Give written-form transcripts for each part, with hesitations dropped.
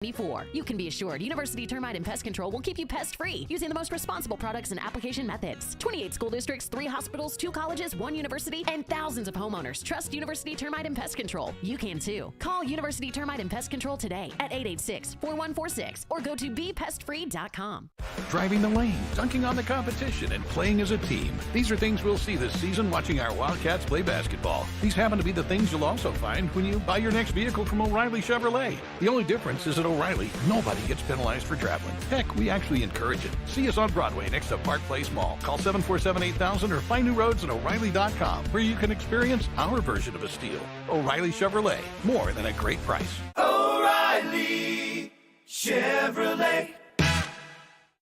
You can be assured University Termite and Pest Control will keep you pest-free using the most responsible products and application methods. 28 school districts, 3 hospitals, 2 colleges, 1 university, and thousands of homeowners trust University Termite and Pest Control. You can too. Call University Termite and Pest Control today at 886-4146 or go to bepestfree.com. Driving the lane, dunking on the competition, and playing as a team. These are things we'll see this season watching our Wildcats play basketball. These happen to be the things you'll also find when you buy your next vehicle from O'Reilly Chevrolet. The only difference is at O'Reilly, nobody gets penalized for traveling. Heck, we actually encourage it. See us on Broadway next to Park Place Mall. Call 747-8000 or find new roads at O'Reilly.com, where you can experience our version of a steal. O'Reilly Chevrolet, more than a great price. O'Reilly Chevrolet.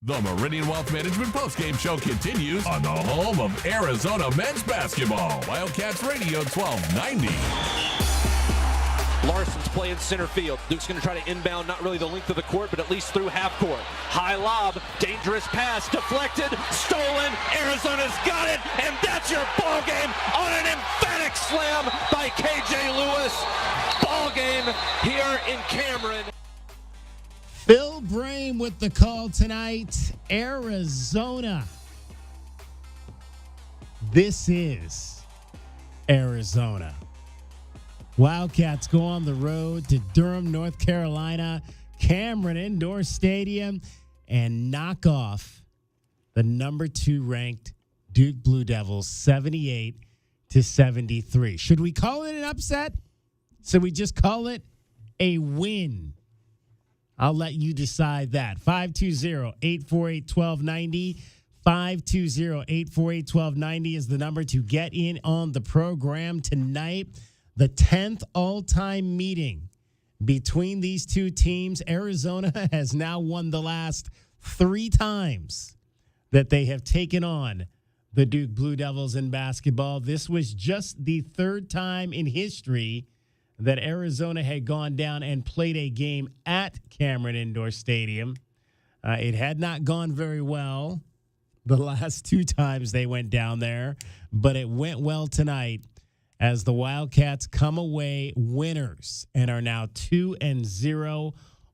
The Meridian Wealth Management Postgame Show continues on the home of Arizona men's basketball. Wildcats Radio 1290. Larson's playing center field. Duke's going to try to inbound, not really the length of the court, but at least through half court. High lob, dangerous pass, deflected, stolen. Arizona's got it, and that's your ball game on an emphatic slam by KJ Lewis. Ball game here in Cameron. Phil Brame with the call tonight. Arizona. This is Arizona. Wildcats go on the road to Durham, North Carolina, Cameron Indoor Stadium, and knock off the number 2 ranked Duke Blue Devils 78-73. Should we call it an upset? Should we just call it a win? I'll let you decide that. 520-848-1290. 520-848-1290 is the number to get in on the program tonight. The 10th all-time meeting between these two teams. Arizona has now won the last 3 times that they have taken on the Duke Blue Devils in basketball. This was just the 3rd time in history that Arizona had gone down and played a game at Cameron Indoor Stadium. It had not gone very well the last 2 times they went down there, but it went well tonight as the Wildcats come away winners and are now 2-0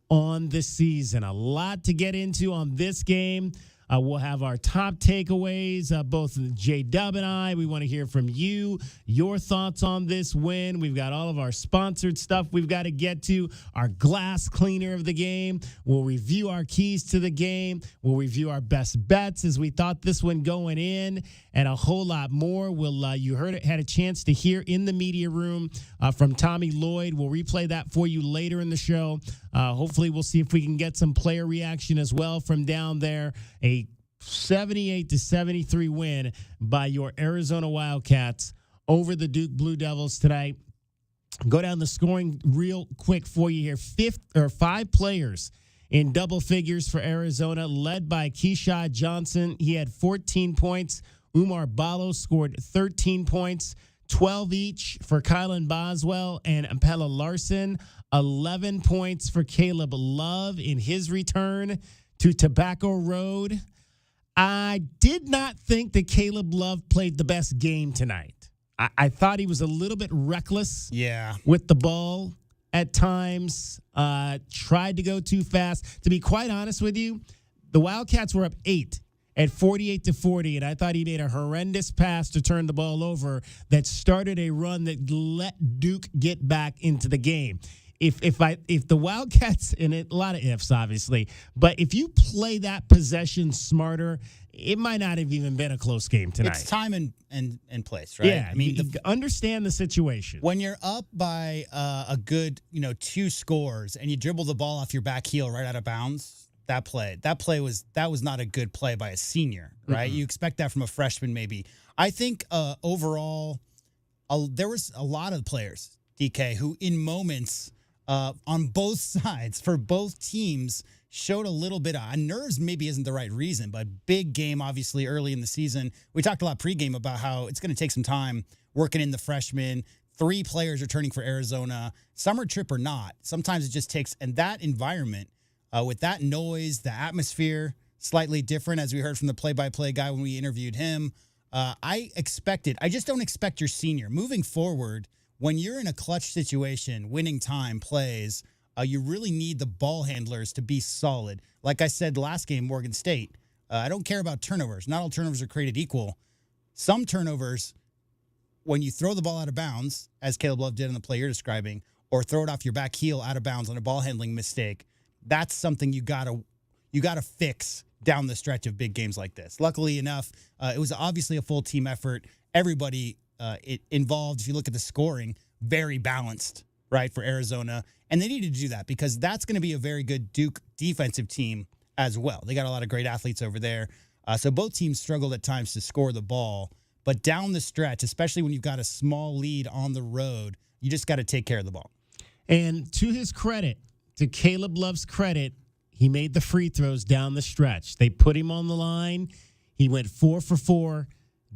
on the season. A lot to get into on this game. We'll have our top takeaways, both J-Dub and I. We want to hear from you, your thoughts on this win. We've got all of our sponsored stuff we've got to get to, our glass cleaner of the game. We'll review our keys to the game. We'll review our best bets as we thought this one going in, and a whole lot more. You had a chance to hear in the media room from Tommy Lloyd. We'll replay that for you later in the show. Hopefully we'll see if we can get some player reaction as well from down there. A 78-73 win by your Arizona Wildcats over the Duke Blue Devils tonight. Go down the scoring real quick for you here. 5 players in double figures for Arizona, led by Keyshawn Johnson. He had 14 points. Umar Balo scored 13 points. 12 each for Kylan Boswell and Pella Larson. 11 points for Caleb Love in his return to Tobacco Road. I did not think that Caleb Love played the best game tonight. I thought he was a little bit reckless with the ball at times. Tried to go too fast. To be quite honest with you, the Wildcats were up 8 at 48-40, and I thought he made a horrendous pass to turn the ball over that started a run that let Duke get back into the game. If the Wildcats, and a lot of ifs, obviously, but if you play that possession smarter, it might not have even been a close game tonight. It's time and place, right? Yeah, I mean, understand the situation. When you're up by a good, 2 scores and you dribble the ball off your back heel right out of bounds, that was not a good play by a senior, right? Mm-hmm. You expect that from a freshman, maybe. I think overall, there was a lot of players, DK, who in moments on both sides for both teams showed a little bit of nerves. Maybe isn't the right reason, but big game obviously early in the season. We talked a lot pregame about how it's going to take some time working in the freshmen. 3 players returning for Arizona, summer trip or not. Sometimes it just takes, and that environment with that noise, the atmosphere slightly different, as we heard from the play-by-play guy when we interviewed him. I just don't expect your senior moving forward. When you're in a clutch situation, winning time plays you really need the ball handlers to be solid. Like I said last game, Morgan State, I don't care about turnovers. Not all turnovers are created equal. Some turnovers, when you throw the ball out of bounds, as Caleb Love did in the play you're describing, or throw it off your back heel out of bounds on a ball handling mistake, that's something you gotta fix down the stretch of big games like this. Luckily enough, it was obviously a full team effort. Everybody involved, if you look at the scoring, very balanced, right, for Arizona. And they needed to do that because that's going to be a very good Duke defensive team as well. They got a lot of great athletes over there. So both teams struggled at times to score the ball. But down the stretch, especially when you've got a small lead on the road, you just got to take care of the ball. And to his credit, to Caleb Love's credit, he made the free throws down the stretch. They put him on the line. He went 4 for 4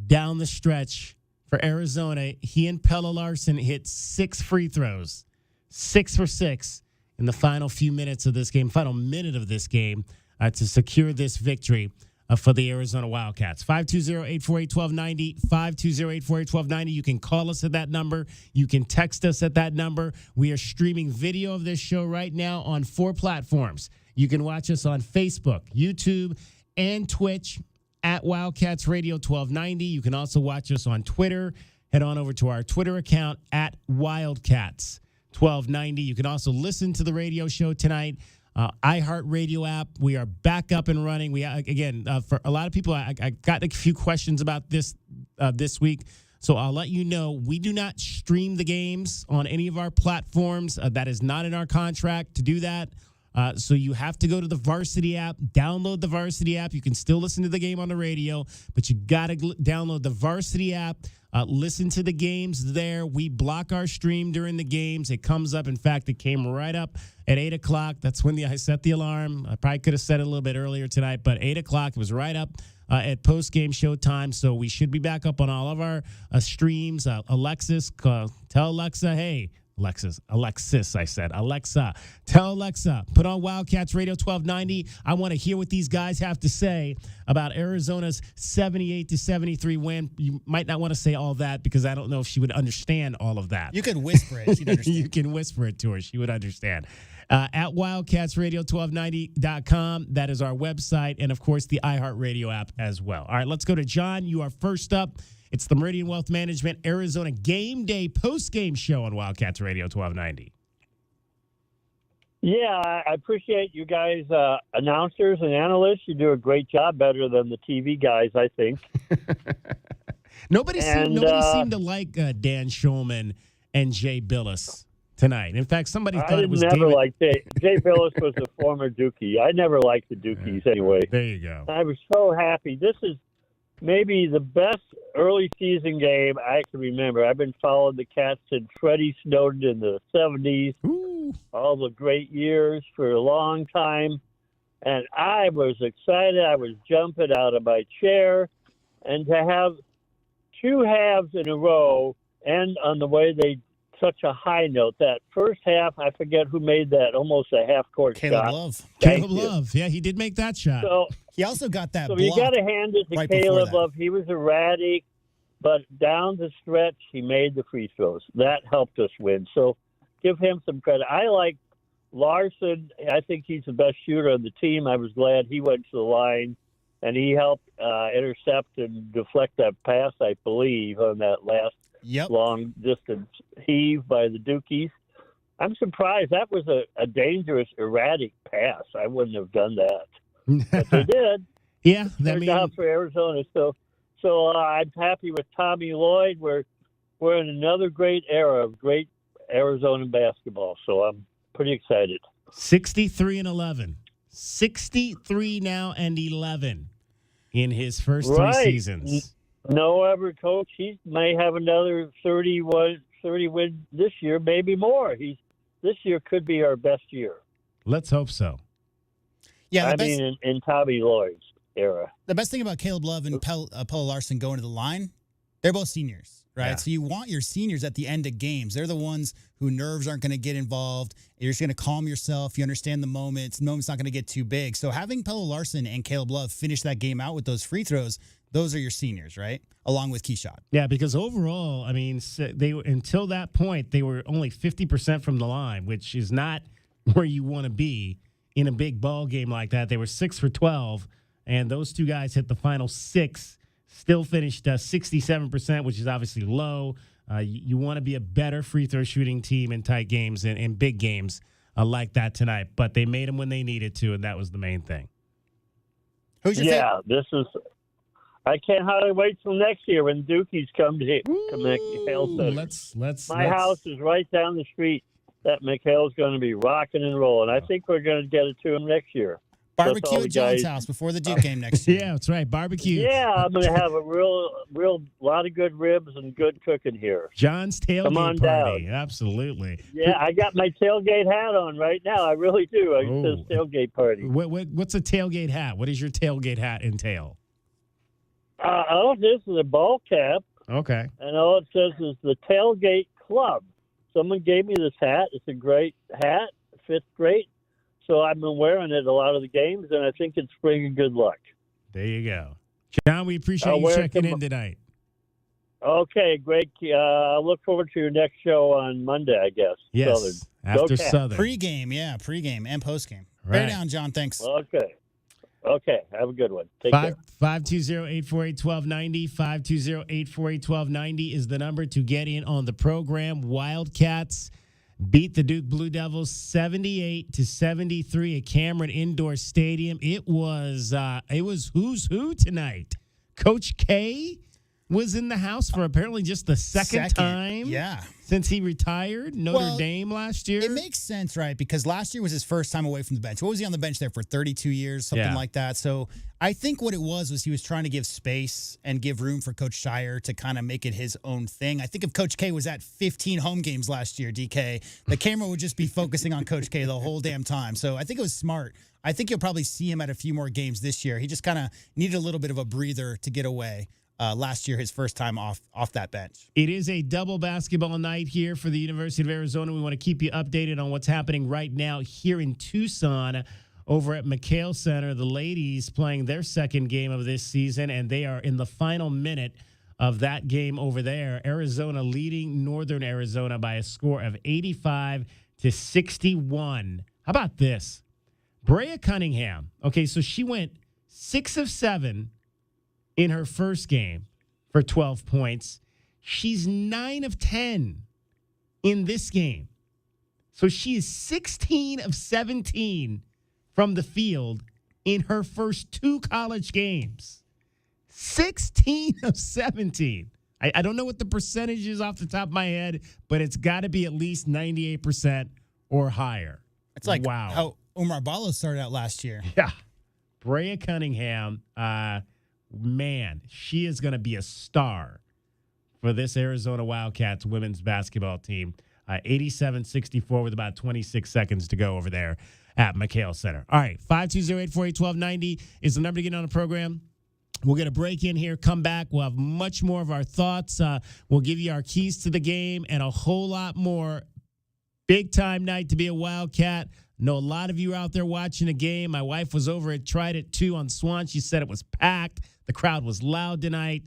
down the stretch for Arizona. He and Pelle Larsson hit 6 free throws, 6 for 6 in the final few minutes of this game, final minute of this game, to secure this victory for the Arizona Wildcats. 520-848-1290, 520-848-1290. You can call us at that number. You can text us at that number. We are streaming video of this show right now on 4 platforms. You can watch us on Facebook, YouTube, and Twitch at Wildcats Radio 1290. You can also watch us on Twitter. Head on over to our Twitter account at Wildcats 1290. You can also listen to the radio show tonight. iHeartRadio app. We are back up and running. We for a lot of people, I got a few questions about this week. So I'll let you know, we do not stream the games on any of our platforms. That is not in our contract to do that. So you have to go to the Varsity app, download the Varsity app. You can still listen to the game on the radio, but you got to download the Varsity app. Listen to the games there. We block our stream during the games. It comes up. In fact, it came right up at 8 o'clock. That's when I set the alarm. I probably could have set it a little bit earlier tonight, but 8 o'clock, it was right up at postgame showtime. So we should be back up on all of our streams. Alexis, tell Alexa, hey, Alexis, I said. Alexa, tell Alexa, put on Wildcats Radio 1290. I want to hear what these guys have to say about Arizona's 78-73 win. You might not want to say all that because I don't know if she would understand all of that. You could whisper it. She'd understand. You can whisper it to her. She would understand. At WildcatsRadio1290.com. That is our website. And, of course, the iHeartRadio app as well. All right, let's go to John. You are first up. It's the Meridian Wealth Management Arizona Game Day post-game show on Wildcats Radio 1290. Yeah, I appreciate you guys, announcers and analysts. You do a great job, better than the TV guys, I think. Nobody seemed to like Dan Schulman and Jay Billis tonight. In fact, somebody thought it was never liked Jay. Jay Billis was a former Dookie. I never liked the Dookies anyway. There you go. I was so happy. This is maybe the best early season game I can remember. I've been following the Cats since Freddie Snowden in the 70s, all the great years for a long time. And I was excited. I was jumping out of my chair. And to have 2 halves in a row end on the way they such a high note. That first half, I forget who made that, almost a half-court shot. Caleb Love. Yeah, he did make that shot. So, he also got that block. So you got to hand it to Caleb Love. He was erratic, but down the stretch, he made the free throws. That helped us win. So give him some credit. I like Larson. I think he's the best shooter on the team. I was glad he went to the line, and he helped intercept and deflect that pass, I believe, on that last long-distance heave by the Dukies. I'm surprised. That was a dangerous, erratic pass. I wouldn't have done that. But they did. Yeah. Turned out for Arizona. So I'm happy with Tommy Lloyd. We're in another great era of great Arizona basketball. So I'm pretty excited. 63-11. 63 now and 11 in his first 3 seasons. No other coach. He may have another 30 win this year, maybe more. This year could be our best year. Let's hope so. Yeah, in Tommy Lloyd's era. The best thing about Caleb Love and Pelle Larsson going to the line, they're both seniors, right? Yeah. So you want your seniors at the end of games. They're the ones who nerves aren't going to get involved. You're just going to calm yourself. You understand the moment. The moment's not going to get too big. So having Pelle Larsson and Caleb Love finish that game out with those free throws, those are your seniors, right? Along with Keyshot. Yeah, because overall, I mean, until that point, they were only 50% from the line, which is not where you want to be in a big ball game like that. They were 6 for 12, and those two guys hit the final 6, still finished 67%, which is obviously low. You want to be a better free throw shooting team in tight games and big games like that tonight. But they made them when they needed to, and that was the main thing. Who's your favorite? I can't hardly wait till next year when Dookies come to McHale Center. Let's. My house is right down the street. That McHale's going to be rocking and rolling. I think we're going to get it to him next year. Barbecue at John's house before the Duke game next year. Yeah, that's right. Barbecue. Yeah, I'm going to have a real lot of good ribs and good cooking here. John's tailgate party. Down. Absolutely. Yeah, I got my tailgate hat on right now. I really do. It says tailgate party. What's a tailgate hat? What does your tailgate hat entail? This is a ball cap. Okay. And all it says is the Tailgate Club. Someone gave me this hat. It's a great hat. It fits great. So I've been wearing it a lot of the games, and I think it's bringing good luck. There you go. John, we appreciate you checking in tonight. Okay, great. I look forward to your next show on Monday, I guess. Yes, Southern. after Southern. Pre-game and post-game. Right. Bear down, John. Thanks. Okay, have a good one. Take care. 520-848-1290. 520-848-1290 is the number to get in on the program. Wildcats beat the Duke Blue Devils 78-73 at Cameron Indoor Stadium. It was who's who tonight. Coach K was in the house for apparently just the second time since he retired. Notre Dame last year. It makes sense, right? Because last year was his first time away from the bench. What was he on the bench there for, 32 years, something like that? So I think what it was he was trying to give space and give room for Coach Shire to kind of make it his own thing. I think if Coach K was at 15 home games last year, DK, the camera would just be focusing on Coach K the whole damn time. So I think it was smart. I think you'll probably see him at a few more games this year. He just kind of needed a little bit of a breather to get away. Last year, his first time off that bench. It is a double basketball night here for the University of Arizona. We want to keep you updated on what's happening right now here in Tucson over at McHale Center. The ladies playing their second game of this season, and they are in the final minute of that game over there. Arizona leading Northern Arizona by a score of 85-61. How about this? Brea Cunningham. Okay, so she went 6 of 7 in her first game for 12 points. She's 9 of 10 in this game. So she is 16 of 17 from the field in her first 2 college games. 16 of 17. I don't know what the percentage is off the top of my head, but it's got to be at least 98% or higher. It's like how Omar Ballo started out last year. Yeah. Brea Cunningham, man, she is going to be a star for this Arizona Wildcats women's basketball team. 87-64 with about 26 seconds to go over there at McHale Center. All right, 520-848-1290 is the number to get on the program. We'll get a break in here, come back. We'll have much more of our thoughts. We'll give you our keys to the game and a whole lot more. Big time night to be a Wildcat. Know a lot of you out there watching the game. My wife was over at Tried It 2 on Swan. She said it was packed. The crowd was loud tonight.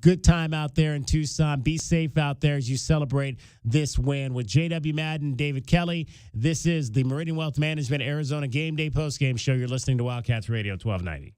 Good time out there in Tucson. Be safe out there as you celebrate this win. With J.W. Madden, David Kelly, this is the Meridian Wealth Management Arizona Game Day Postgame Show. You're listening to Wildcats Radio 1290.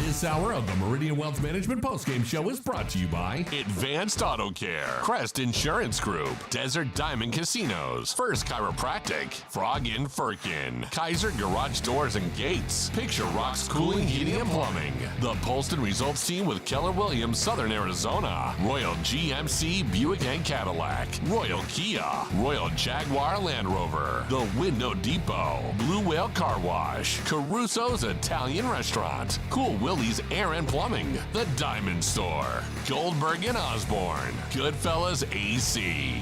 This hour of the Meridian Wealth Management Postgame Show is brought to you by Advanced Auto Care, Crest Insurance Group, Desert Diamond Casinos, First Chiropractic, Frog Inn Firkin, Kaiser Garage Doors and Gates, Picture Rocks Cooling, Heating and Plumbing, the Polston Results Team with Keller Williams, Southern Arizona, Royal GMC Buick and Cadillac, Royal Kia, Royal Jaguar Land Rover, The Window Depot, Blue Whale Car Wash, Caruso's Italian Restaurant, Cool Willie's Air and Plumbing, The Diamond Store, Goldberg and Osborne, Goodfellas AC.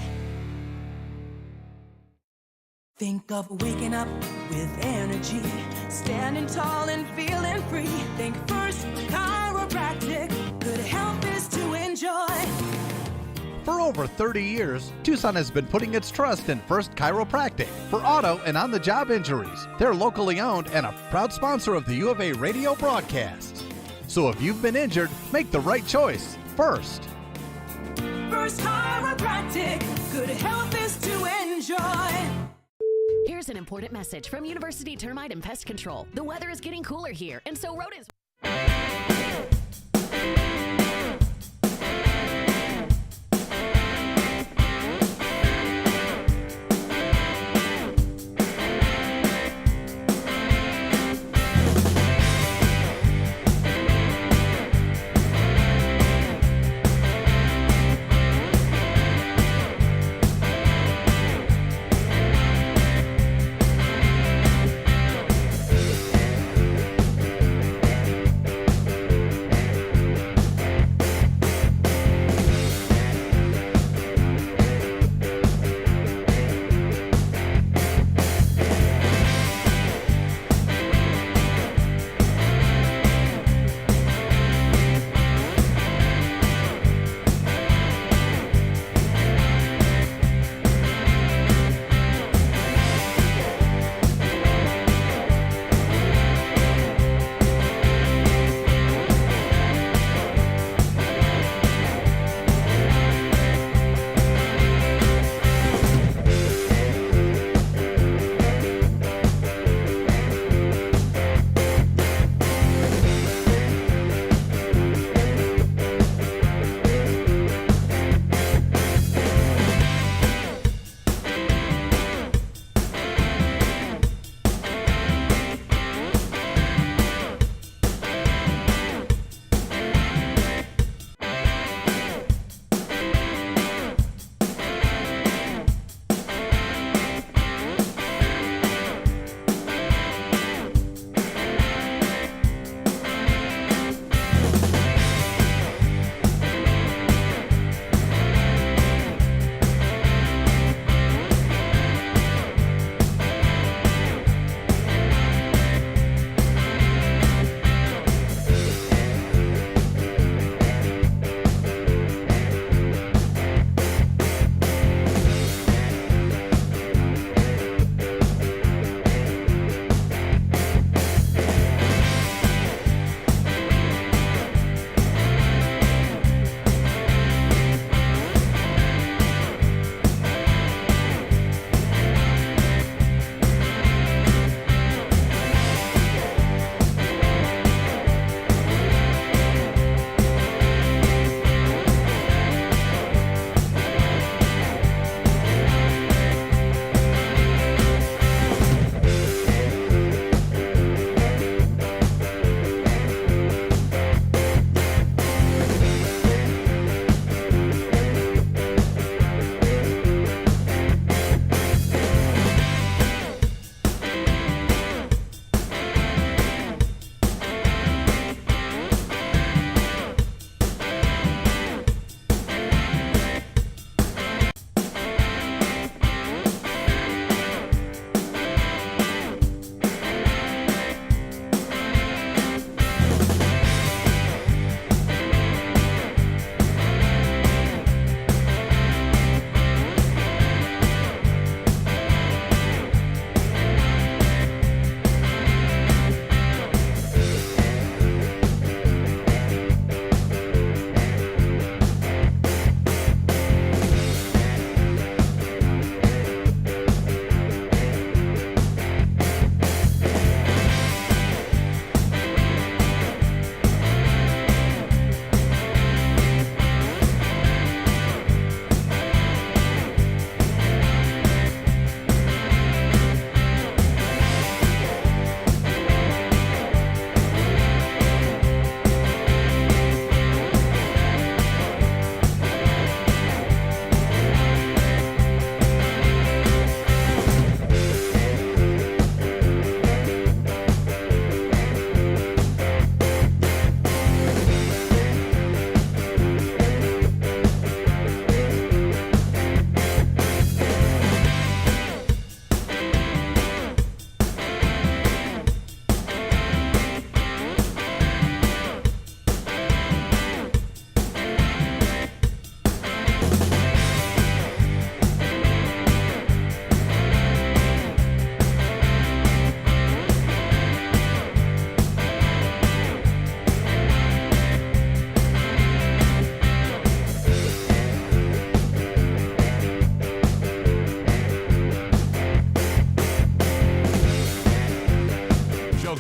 Think of waking up with energy, standing tall and feeling free. Think First Chiropractic, good health is to enjoy. For over 30 years, Tucson has been putting its trust in First Chiropractic for auto and on-the-job injuries. They're locally owned and a proud sponsor of the U of A radio broadcasts. So if you've been injured, make the right choice first. First Chiropractic, good health is to enjoy. Here's an important message from University Termite and Pest Control. The weather is getting cooler here, and so rodents...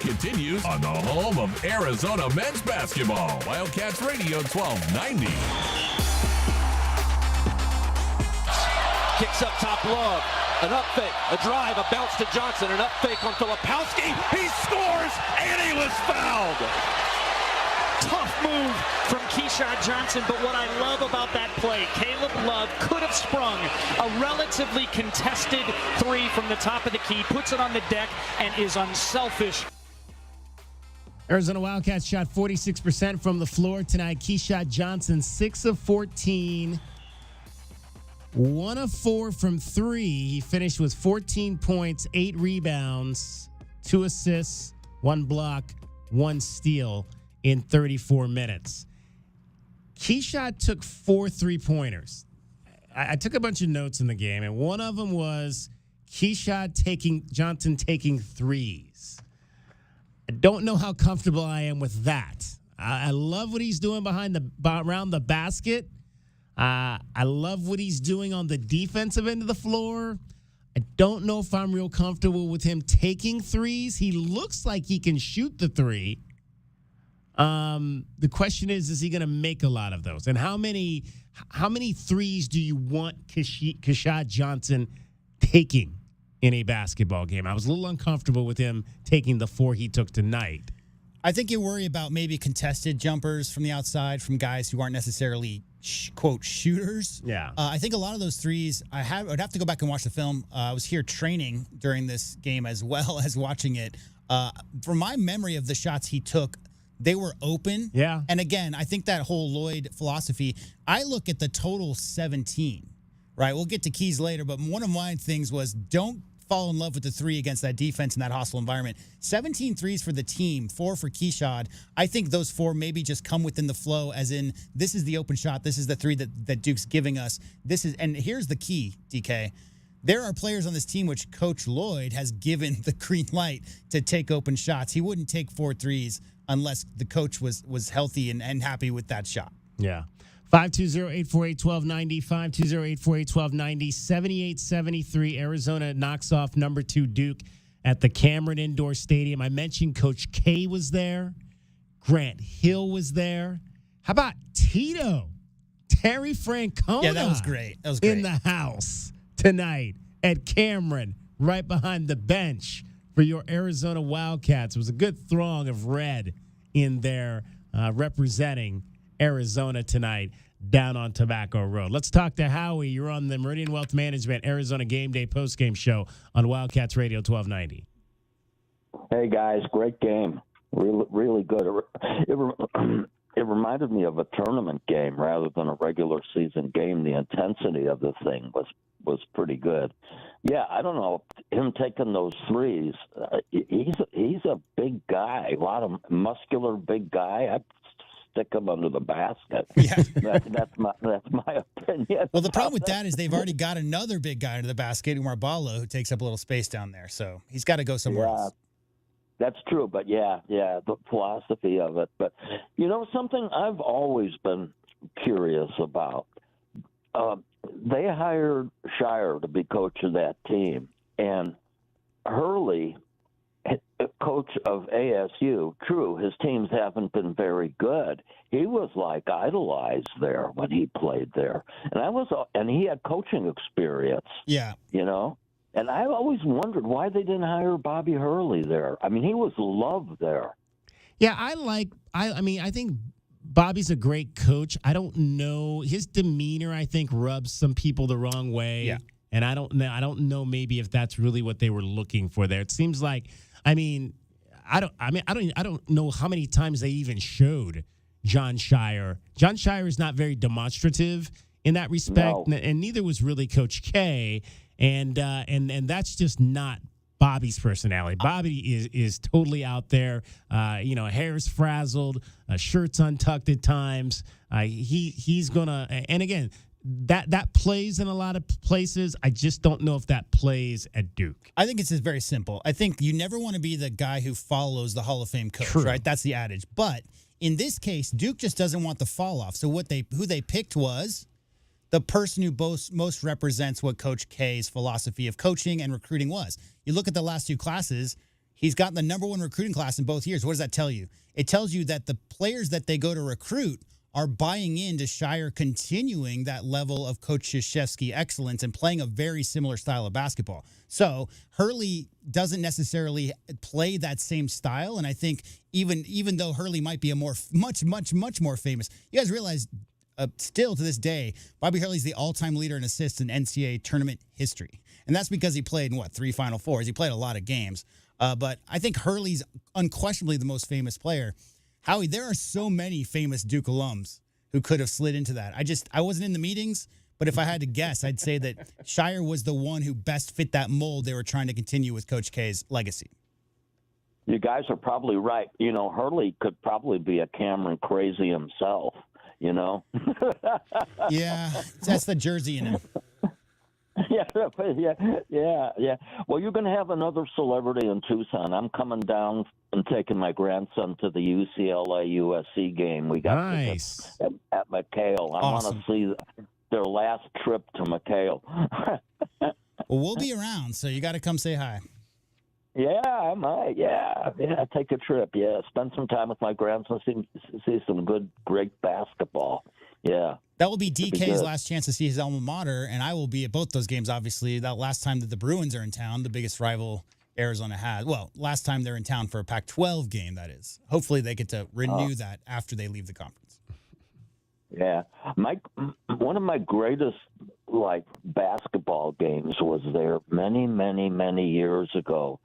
continues on the home of Arizona men's basketball. Wildcats Radio 1290. Kicks up top, Love. An up fake, a drive, a bounce to Johnson, an up fake on Filipowski. He scores, and he was fouled. Tough move from Keyshawn Johnson, but what I love about that play, Caleb Love could have sprung a relatively contested three from the top of the key, puts it on the deck, and is unselfish. Arizona Wildcats shot 46% from the floor tonight. Keyshawn Johnson, 6 of 14. 1 of 4 from 3. He finished with 14 points, 8 rebounds, 2 assists, 1 block, 1 steal in 34 minutes. Keyshawn took 4 3-pointers. I took a bunch of notes in the game, and one of them was Johnson taking threes. I don't know how comfortable I am with that. I love what he's doing around the basket. I love what he's doing on the defensive end of the floor. I don't know if I'm real comfortable with him taking threes. He looks like he can shoot the three. The question is he going to make a lot of those? And how many threes do you want Keyshawn Johnson taking in a basketball game? I was a little uncomfortable with him taking the 4 he took tonight. I think you worry about maybe contested jumpers from the outside from guys who aren't necessarily quote shooters. Yeah. I think a lot of those threes, I'd have to go back and watch the film. I was here training during this game as well as watching it. From my memory of the shots he took, they were open. Yeah. And again, I think that whole Lloyd philosophy, I look at the total 17, right? We'll get to keys later, but one of my things was don't fall in love with the three against that defense in that hostile environment. 17 threes for the team, 4 for Keyshawn. I think those 4 maybe just come within the flow, as in this is the open shot. This is the three that Duke's giving us. And here's the key, DK. There are players on this team which Coach Lloyd has given the green light to take open shots. He wouldn't take 4 threes unless the coach was healthy and happy with that shot. Yeah. 520-848-1290, 520-848-1290, 78-73. Arizona knocks off number 2 Duke at the Cameron Indoor Stadium. I mentioned Coach K was there. Grant Hill was there. How about Tito? Terry Francona. Yeah, that was great. That was great. In the house tonight at Cameron, right behind the bench for your Arizona Wildcats. It was a good throng of red in there representing Arizona tonight down on Tobacco Road. Let's talk to Howie. You're on the Meridian Wealth Management Arizona Game Day postgame show on Wildcats Radio 1290. Hey, guys. Great game. Really good. It reminded me of a tournament game rather than a regular season game. The intensity of the thing was pretty good. Yeah, I don't know. Him taking those threes, he's a big guy, a lot of muscular big guy. I'd stick him under the basket. Yeah. That's my opinion. Well, the problem with that is they've already got another big guy under the basket, Umar Balo, who takes up a little space down there. So he's got to go somewhere else. That's true, but the philosophy of it. But, something I've always been curious about, they hired Shire to be coach of that team, and Hurley, coach of ASU, true, his teams haven't been very good. He was like idolized there when he played there, and he had coaching experience. Yeah, And I always wondered why they didn't hire Bobby Hurley there. I mean, he was loved there. Yeah, I think Bobby's a great coach. I don't know. His demeanor, I think, rubs some people the wrong way. Yeah. And I don't know maybe if that's really what they were looking for there. It seems like, I don't know how many times they even showed John Shire. John Shire is not very demonstrative in that respect, No. and neither was really Coach K. And that's just not Bobby's personality. Bobby is totally out there. Hair's frazzled, shirt's untucked at times. He's gonna, and again, that plays in a lot of places. I just don't know if that plays at Duke. I think it's just very simple. I think you never want to be the guy who follows the Hall of Fame coach, True. right? That's the adage. But in this case, Duke just doesn't want the fall off. So who they picked was the person who most represents what Coach K's philosophy of coaching and recruiting was. You look at the last 2 classes, He's gotten the number one recruiting class in both years. What does that tell you? It tells you that the players that they go to recruit are buying into Shire continuing that level of Coach Krzyzewski excellence and playing a very similar style of basketball. So Hurley doesn't necessarily play that same style, and I think even though Hurley might be a much more famous, you guys realize still to this day, Bobby Hurley's the all-time leader in assists in NCAA tournament history, and that's because he played in 3 Final Fours. He played a lot of games, but I think Hurley's unquestionably the most famous player. Howie, there are so many famous Duke alums who could have slid into that. I wasn't in the meetings, but if I had to guess, I'd say that Shire was the one who best fit that mold they were trying to continue with Coach K's legacy. You guys are probably right. Hurley could probably be a Cameron crazy himself, Yeah, that's the jersey in him. Yeah. Well, you're going to have another celebrity in Tucson. I'm coming down and taking my grandson to the UCLA-USC game. We got nice at McHale. I want to see their last trip to McHale. Well, we'll be around, so you got to come say hi. Yeah, I might. Yeah, take a trip. Yeah, spend some time with my grandson, see some great basketball. Yeah. That will be DK's last chance to see his alma mater, and I will be at both those games, obviously. That last time that the Bruins are in town, the biggest rival Arizona has. Well, last time they're in town for a Pac-12 game, that is. Hopefully they get to renew that after they leave the conference. Yeah. One of my greatest, basketball games was there many, many, many years ago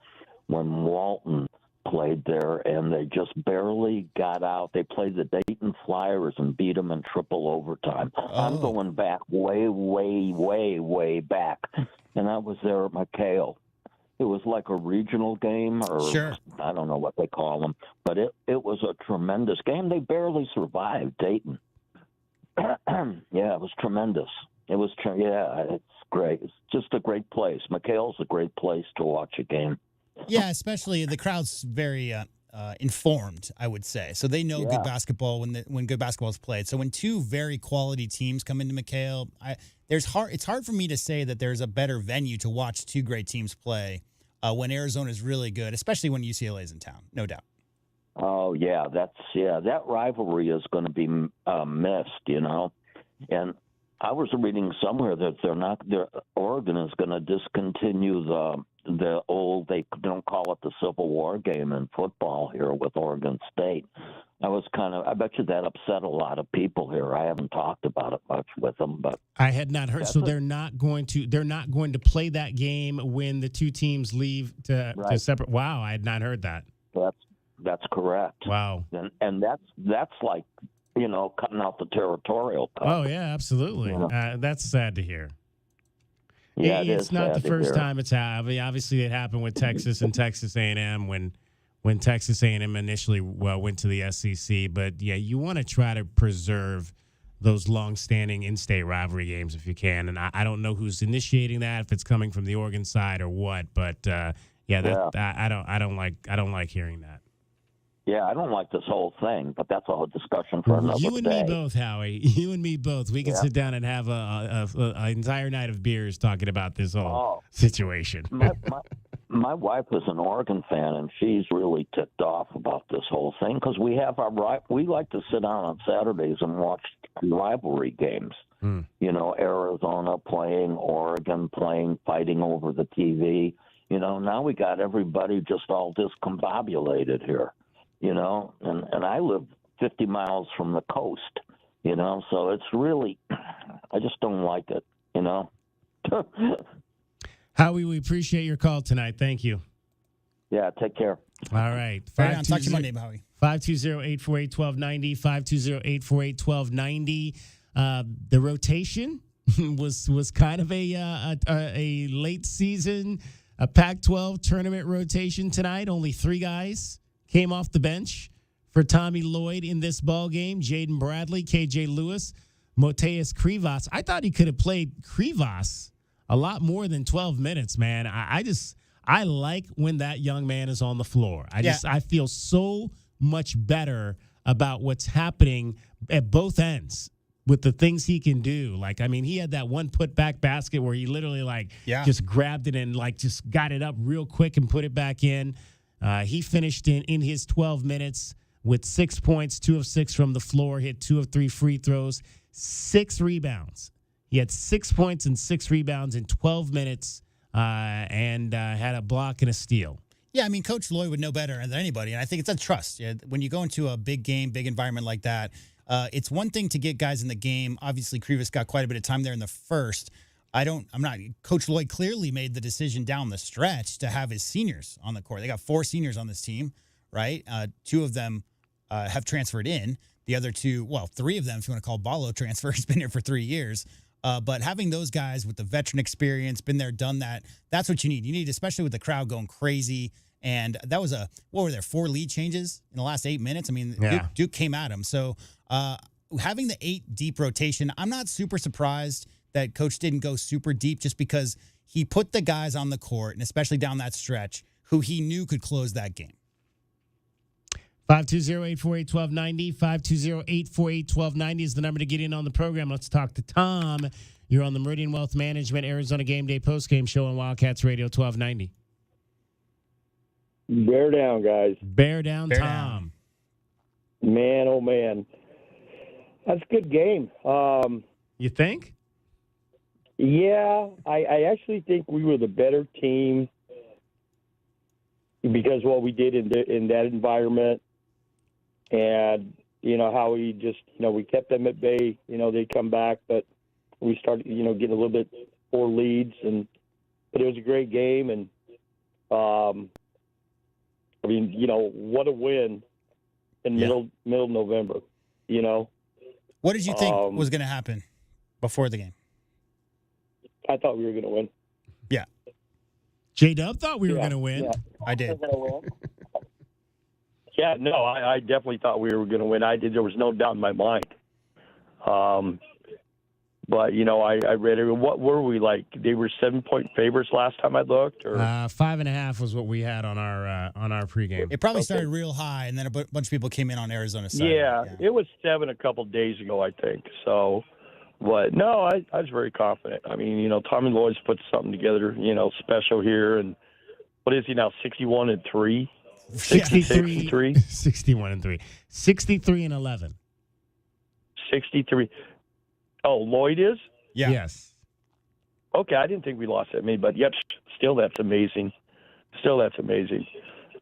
when Walton played there, and they just barely got out. They played the Dayton Flyers and beat them in triple overtime. I'm going back way, way, way, way back, and I was there at McHale. It was like a regional game, or sure. I don't know what they call them, but it was a tremendous game. They barely survived Dayton. Yeah, it was tremendous. It's great. It's just a great place. McHale's a great place to watch a game. Yeah, especially the crowd's very informed, I would say. So they know good basketball when good basketball is played. So when two very quality teams come into McHale, it's hard for me to say that there's a better venue to watch two great teams play when Arizona is really good, especially when UCLA is in town, no doubt. Oh yeah, that rivalry is going to be missed, And I was reading somewhere that Oregon is going to discontinue the old, they don't call it the Civil War game in football here with Oregon State. I bet you that upset a lot of people here. I haven't talked about it much with them, but I had not heard. So they're not going to play that game when the two teams leave to separate. Wow, I had not heard that. That's correct. Wow, and that's like cutting out the territorial cup. Oh yeah, absolutely. That's sad to hear. Yeah, it's not the first time it's happened. Obviously, it happened with Texas and Texas A&M when Texas A&M initially went to the SEC. But yeah, you want to try to preserve those long-standing in-state rivalry games if you can. And I don't know who's initiating that, if it's coming from the Oregon side or what. But I don't like hearing that. Yeah, I don't like this whole thing, but that's a whole discussion for another day. You and me both, Howie. You and me both. We can sit down and have an entire night of beers talking about this whole situation. My wife is an Oregon fan, and she's really ticked off about this whole thing because we like to sit down on Saturdays and watch rivalry games. Arizona playing, Oregon playing, fighting over the TV. Now we got everybody just all discombobulated here. And I live 50 miles from the coast, so it's really, I just don't like it, Howie, we appreciate your call tonight. Thank you. Yeah, take care. All right. Talk to you Monday, Howie. 520-848-1290, 520-848-1290. The rotation was kind of a late season, a Pac-12 tournament rotation tonight. Only 3 guys came off the bench for Tommy Lloyd in this ball game. Jaden Bradley, KJ Lewis, Moteus Krivas. I thought he could have played Krivas a lot more than 12 minutes, man. I like when that young man is on the floor. I feel so much better about what's happening at both ends with the things he can do. He had that one put-back basket where he literally just grabbed it and just got it up real quick and put it back in. He finished in his 12 minutes with 6 points, 2 of 6 from the floor, hit 2 of 3 free throws, 6 rebounds. He had 6 points and 6 rebounds in 12 minutes and had a block and a steal. Yeah, I mean, Coach Lloyd would know better than anybody, and I think it's a trust. Yeah, when you go into a big game, big environment like that, it's one thing to get guys in the game. Obviously, Krivas got quite a bit of time there in the first. Coach Lloyd clearly made the decision down the stretch to have his seniors on the court. They got 4 seniors on this team, right? 2 of them have transferred in. The other 2, 3 of them, if you want to call Ballo transfer, he's been here for 3 years. But having those guys with the veteran experience, been there, done that, that's what you need. You need, especially with the crowd going crazy. And that was 4 lead changes in the last 8 minutes? I mean, yeah. Duke came at him. So having the 8 deep rotation, I'm not super surprised that Coach didn't go super deep just because he put the guys on the court, and especially down that stretch, who he knew could close that game. 520-848-1290, 520-848-1290 is the number to get in on the program. Let's talk to Tom. You're on the Meridian Wealth Management Arizona Game Day postgame show on Wildcats Radio 1290. Bear down, guys. Bear down, Tom. Man, oh, man. That's a good game. You think? Yeah, I actually think we were the better team because what we did in that environment, and how we just we kept them at bay. They come back, but we started getting a little bit more leads, but it was a great game, and what a win in middle November. What did you think was going to happen before the game? I thought we were going to win. Yeah. J-Dub thought we were going to win. Yeah. I did. Yeah, no, I definitely thought we were going to win. I did. There was no doubt in my mind. But, I read it. What were we like? They were 7-point favorites last time I looked? Or 5.5 was what we had on our pregame. It probably started real high, and then a bunch of people came in on Arizona's side. Yeah, it was 7 a couple days ago, I think. So, but no, I was very confident. I mean, Tommy Lloyd's put something together, special here. And what is he now, 61-3? 63. 61-3. 63-11. 63. Oh, Lloyd is? Yeah. Yes. Okay, I didn't think we lost that many, but yep, still that's amazing.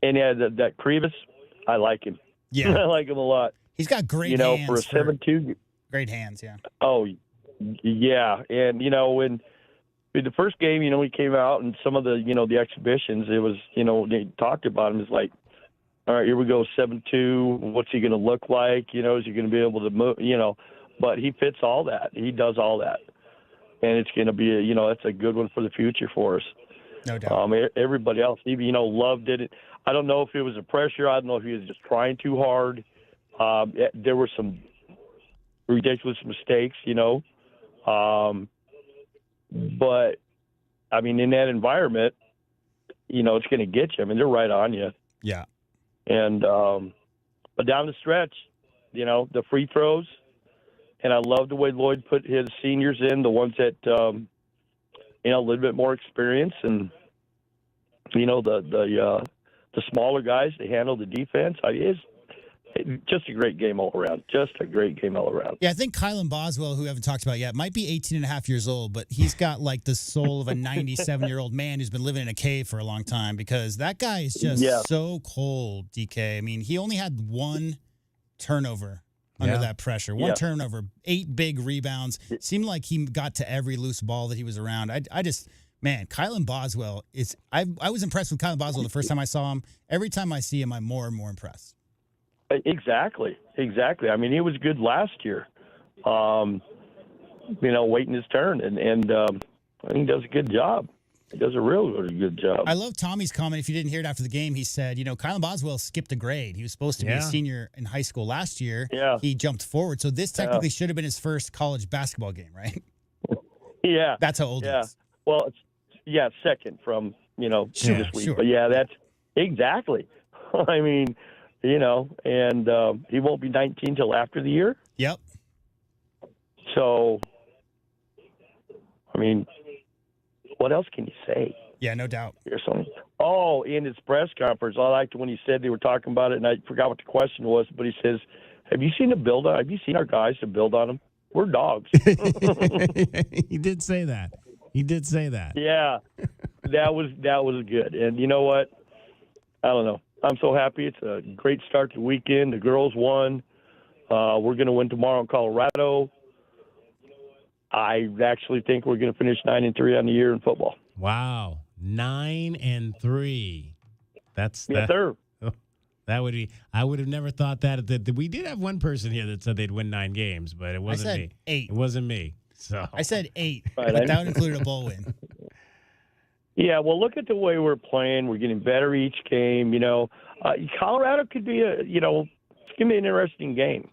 And yeah, that Krivas, I like him. Yeah. I like him a lot. He's got great hands. For a 7-2. Great hands, yeah. Oh, yeah. And, in the first game, he came out and some of the, the exhibitions, it was, they talked about him as like, all right, here we go, 7-2. What's he going to look like? Is he going to be able to move, But he fits all that. He does all that. And it's going to be, that's a good one for the future for us. No doubt. Everybody else, even, loved it. I don't know if it was a pressure. I don't know if he was just trying too hard. There were some ridiculous mistakes, But, I mean, in that environment, it's going to get you. I mean, they're right on you. Yeah. And, but down the stretch, the free throws, and I love the way Lloyd put his seniors in, the ones that, a little bit more experience, and, the smaller guys, they handle the defense. It's just a great game all around. Yeah, I think Kylan Boswell, who we haven't talked about yet, might be 18 and a half years old, but he's got like the soul of a 97-year-old man who's been living in a cave for a long time, because that guy is just so cold, DK. I mean, he only had 1 turnover under that pressure. 1 turnover, 8 big rebounds. It seemed like he got to every loose ball that he was around. Man, Kylan Boswell is – I was impressed with Kylan Boswell the first time I saw him. Every time I see him, I'm more and more impressed. Exactly. I mean, he was good last year, waiting his turn, and I think he does a good job. He does a really good job. I love Tommy's comment. If you didn't hear it after the game, he said, Kylan Boswell skipped a grade. He was supposed to be a senior in high school last year. Yeah. He jumped forward. So this technically should have been his first college basketball game, right? Yeah. That's how old he is. Well, it's second from, this week. Sure. But, that's exactly. I mean, and he won't be 19 till after the year. Yep. So, I mean, what else can you say? Yeah, no doubt. Oh, in his press conference, I liked when he said they were talking about it, and I forgot what the question was, but he says, have you seen our guys to build on them? We're dogs. He did say that. Yeah, that was good. And you know what? I don't know. I'm so happy. It's a great start to the weekend. The girls won. We're going to win tomorrow in Colorado. I actually think we're going to finish 9-3 on the year in football. Wow, 9-3. Yes, sir. That would be. I would have never thought that. We did have one person here that said they'd win 9 games, but it wasn't me. 8. It wasn't me. So I said 8, right, but that included a bowl win. Yeah, well, look at the way we're playing. We're getting better each game. Colorado could be it's going to be an interesting game.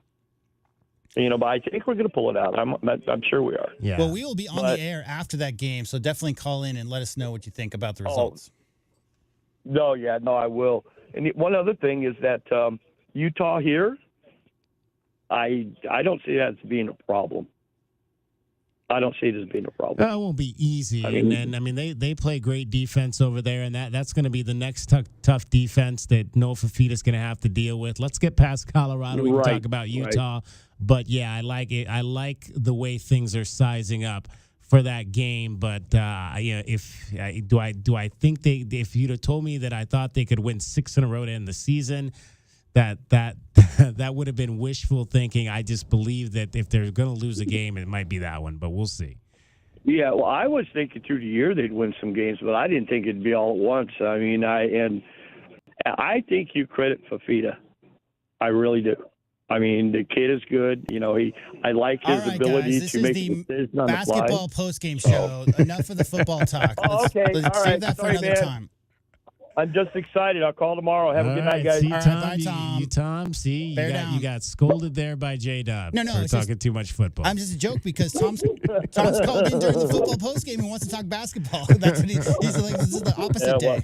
But I think we're going to pull it out. I'm sure we are. Yeah. Well, we will be on the air after that game, so definitely call in and let us know what you think about the results. No, I will. And one other thing is that Utah here, I don't see that as being a problem. I don't see it as being a problem. It won't be easy. They play great defense over there, and that's going to be the next tough defense that Noah Fafita's going to have to deal with. Let's get past Colorado. We can talk about Utah. Right. But, yeah, I like it. I like the way things are sizing up for that game. But, do I think if you'd have told me that I thought they could win 6 in a row to end the season, that would have been wishful thinking. I just believe that if they're going to lose a game, it might be that one, but we'll see. Yeah, well, I was thinking through the year they'd win some games, but I didn't think it'd be all at once. I think you credit Fafita. I really do. The kid is good. I like his ability to make decisions on the fly. Basketball postgame show. Enough of the football talk. Let's save that for another time. I'm just excited. I'll call tomorll. Have a good night, guys. See, Tom, bye, Tom. Tom, see, you got scolded there by J-Dub for talking too much football. I'm just a joke because Tom's called in during the football postgame and wants to talk basketball. That's what he's like. This is the opposite day.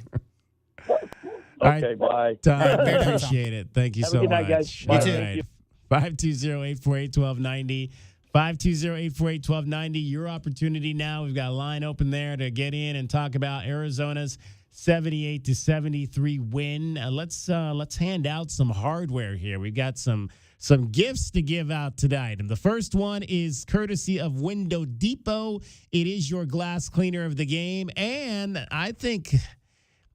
Okay, bye. Tom, appreciate it. Thank you so much. Have a good night, guys. You too. 520-848-1290. 520-848-1290. Your opportunity now. We've got a line open there to get in and talk about Arizona's 78-73 win. Let's hand out some hardware here. We've got some gifts to give out tonight. And the first one is courtesy of Window Depot. It is your glass cleaner of the game. And I think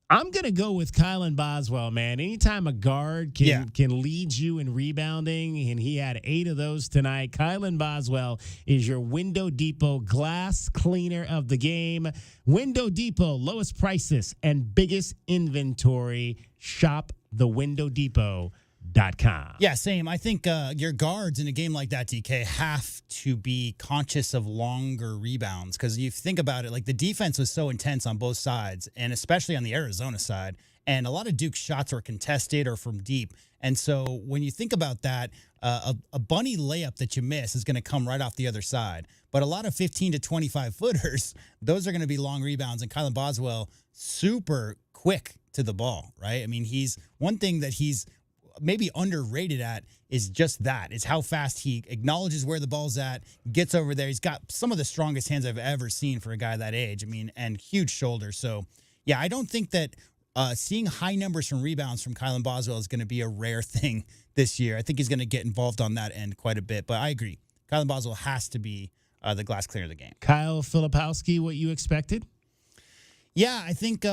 I'm going to go with Kylan Boswell, man. Anytime a guard can lead you in rebounding, and he had 8 of those tonight, Kylan Boswell is your Window Depot glass cleaner of the game. Window Depot, lowest prices and biggest inventory. Shop thewindowdepot.com. Yeah, same. I think your guards in a game like that, DK, have to be conscious of longer rebounds because you think about it, like the defense was so intense on both sides, and especially on the Arizona side, and a lot of Duke's shots were contested or from deep. And so when you think about that, a bunny layup that you miss is going to come right off the other side. But a lot of 15 to 25 footers, those are going to be long rebounds, and Kylan Boswell, super quick to the ball, right? He's one thing that he's maybe underrated at is just that. It's how fast he acknowledges where the ball's at, gets over there. He's got some of the strongest hands I've ever seen for a guy that age. And huge shoulders. So, yeah, I don't think that seeing high numbers from rebounds from Kylan Boswell is going to be a rare thing this year. I think he's going to get involved on that end quite a bit. But I agree. Kylan Boswell has to be the glass cleaner of the game. Kyle Filipowski, what you expected? Yeah, I think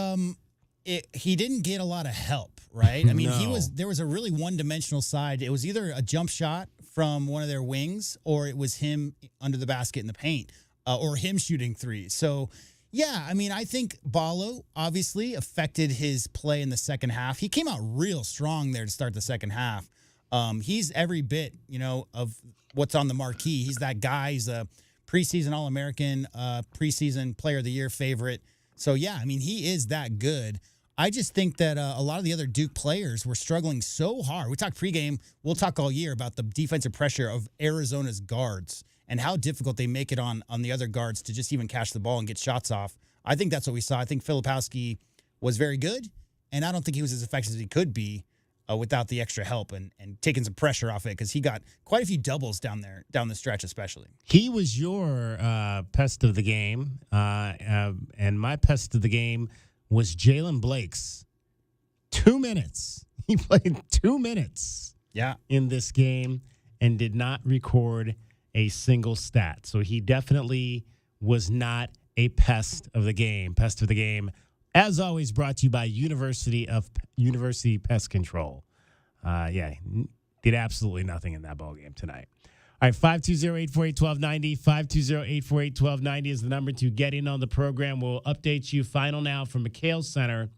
he didn't get a lot of help. Right? There was a really one-dimensional side. It was either a jump shot from one of their wings or it was him under the basket in the paint or him shooting threes. So, yeah, I think Ballo obviously affected his play in the second half. He came out real strong there to start the second half. He's every bit, of what's on the marquee. He's that guy. He's a preseason All-American, preseason Player of the Year favorite. So, yeah, he is that good. I just think that a lot of the other Duke players were struggling so hard. We talked pregame. We'll talk all year about the defensive pressure of Arizona's guards and how difficult they make it on the other guards to just even catch the ball and get shots off. I think that's what we saw. I think Filipowski was very good, and I don't think he was as effective as he could be without the extra help and taking some pressure off it because he got quite a few doubles down the stretch especially. He was your pest of the game, and my pest of the game was Jalen Blake's 2 minutes. He played 2 minutes in this game and did not record a single stat. So he definitely was not a pest of the game. Pest of the game, as always, brought to you by University Pest Control. Did absolutely nothing in that ballgame tonight. All right, 520-848-1290, 520-848-1290 is the number to get in on the program. We'll update you final now from McHale Center.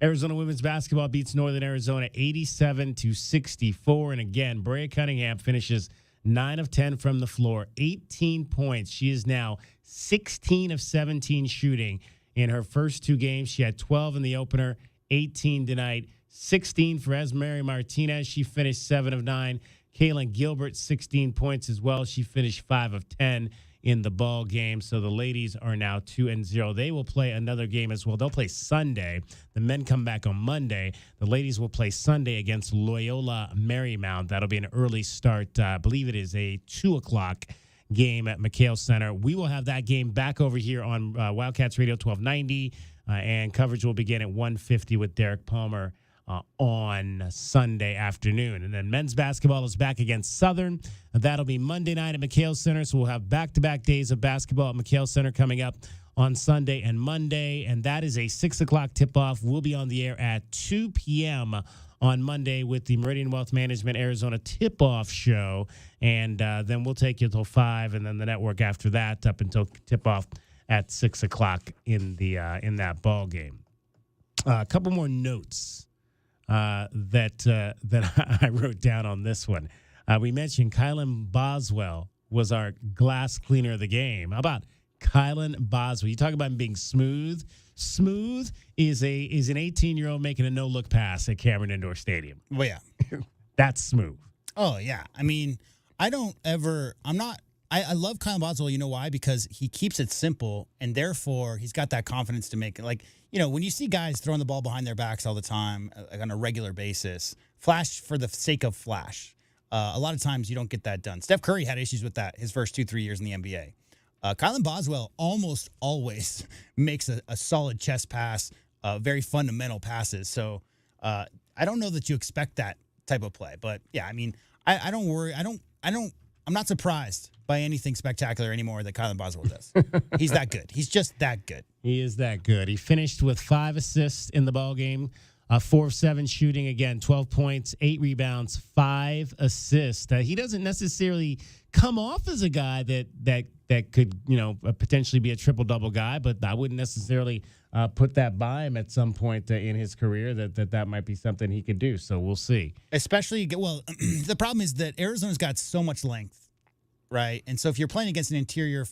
Arizona women's basketball beats Northern Arizona 87-64. And again, Brea Cunningham finishes 9 of 10 from the floor, 18 points. She is now 16 of 17 shooting in her first 2 games. She had 12 in the opener, 18 tonight, 16 for Esmeri Martinez. She finished 7 of 9. Kaylin Gilbert, 16 points as well. She finished 5 of 10 in the ball game. So the ladies are now 2-0. They will play another game as well. They'll play Sunday. The men come back on Monday. The ladies will play Sunday against Loyola Marymount. That'll be an early start. I believe it is a 2 o'clock game at McHale Center. We will have that game back over here on Wildcats Radio 1290, and coverage will begin at 1:50 with Derek Palmer on Sunday afternoon. And then men's basketball is back against Southern. That'll be Monday night at McHale Center. So we'll have back-to-back days of basketball at McHale Center coming up on Sunday and Monday. And that is a 6 o'clock tip-off. We'll be on the air at 2 p.m. on Monday with the Meridian Wealth Management Arizona tip-off show. And then we'll take you till 5, and then the network after that up until tip-off at 6 o'clock in that ball game. A couple more notes that I wrote down on this one. We mentioned Kylan Boswell was our glass cleaner of the game. How about Kylan Boswell? You talk about him being smooth. Smooth is an 18-year-old making a no-look pass at Cameron Indoor Stadium. Well, yeah. That's smooth. Oh, yeah. I mean, I love Kylan Boswell. You know why? Because he keeps it simple, and therefore he's got that confidence to make it. Like, when you see guys throwing the ball behind their backs all the time, like on a regular basis, flash for the sake of flash. A lot of times you don't get that done. Steph Curry had issues with that his first 2-3 years in the NBA. Kylan Boswell almost always makes a solid chest pass, very fundamental passes. So I don't know that you expect that type of play. But, yeah, I mean, I don't worry. I'm not surprised by anything spectacular anymore that Kylan Boswell does. He's that good. He's just that good. He is that good. He finished with 5 assists in the ballgame, 4 of 7 shooting, again, 12 points, 8 rebounds, 5 assists. He doesn't necessarily come off as a guy that could, potentially be a triple-double guy, but I wouldn't necessarily put that by him at some point in his career that might be something he could do. So we'll see. Especially, the problem is that Arizona's got so much length, right? And so if you're playing against an interior,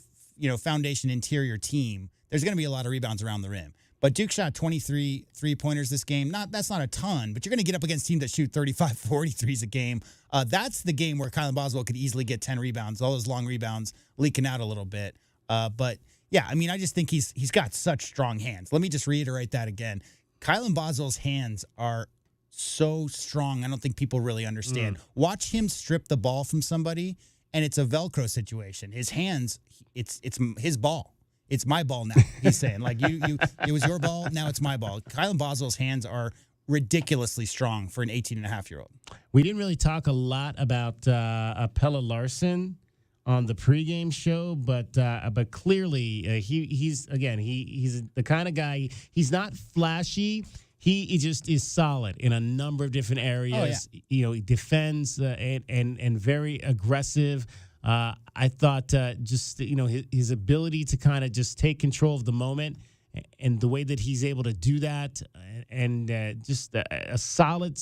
foundation interior team, there's going to be a lot of rebounds around the rim. But Duke shot 23 three-pointers this game. That's not a ton, but you're going to get up against teams that shoot 35, 40 threes a game. That's the game where Kylan Boswell could easily get 10 rebounds, all those long rebounds leaking out a little bit. But, yeah, I mean, I just think he's got such strong hands. Let me just reiterate that again. Kylan Boswell's hands are so strong, I don't think people really understand. Watch him strip the ball from somebody, and it's a Velcro situation. His hands, it's his ball. It's my ball now, he's saying. Like, it was your ball, now it's my ball. Kylan Boswell's hands are ridiculously strong for an 18-and-a-half-year-old. We didn't really talk a lot about Pelle Larsson on the pregame show, but clearly he's the kind of guy. He's not flashy. He just is solid in a number of different areas. Oh, yeah. He defends and very aggressive. I thought his ability to kind of just take control of the moment and the way that he's able to do that, and just a solid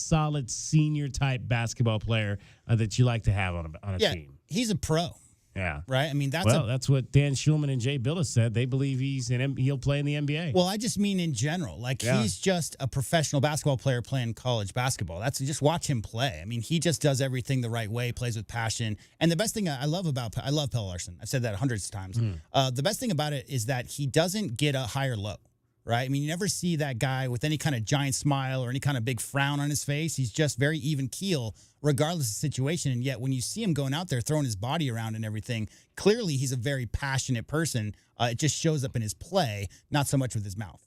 senior type basketball player that you like to have on a team. He's a pro. Yeah. Right? I mean, that's what Dan Schulman and Jay Billis said. They believe he'll play in the NBA. Well, I just mean in general. Like, he's just a professional basketball player playing college basketball. Just watch him play. I mean, he just does everything the right way, plays with passion. And the best thing I love Pelle Larsson. I've said that hundreds of times. The best thing about it is that he doesn't get a higher low. Right? I mean, you never see that guy with any kind of giant smile or any kind of big frown on his face. He's just very even keel, regardless of the situation. And yet, when you see him going out there throwing his body around and everything, clearly he's a very passionate person. It just shows up in his play, not so much with his mouth.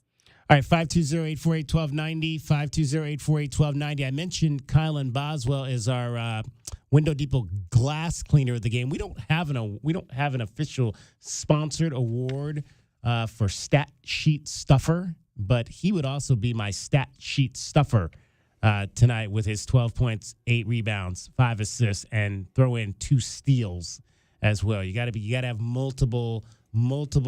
All right, 520-848-1290, 520-848-1290. I mentioned Kylan Boswell is our Window Depot glass cleaner of the game. We don't have an official sponsored award for stat sheet stuffer, but he would also be my stat sheet stuffer tonight with his 12 points, 8 rebounds, 5 assists, and throw in 2 steals as well. You got to have multiple marks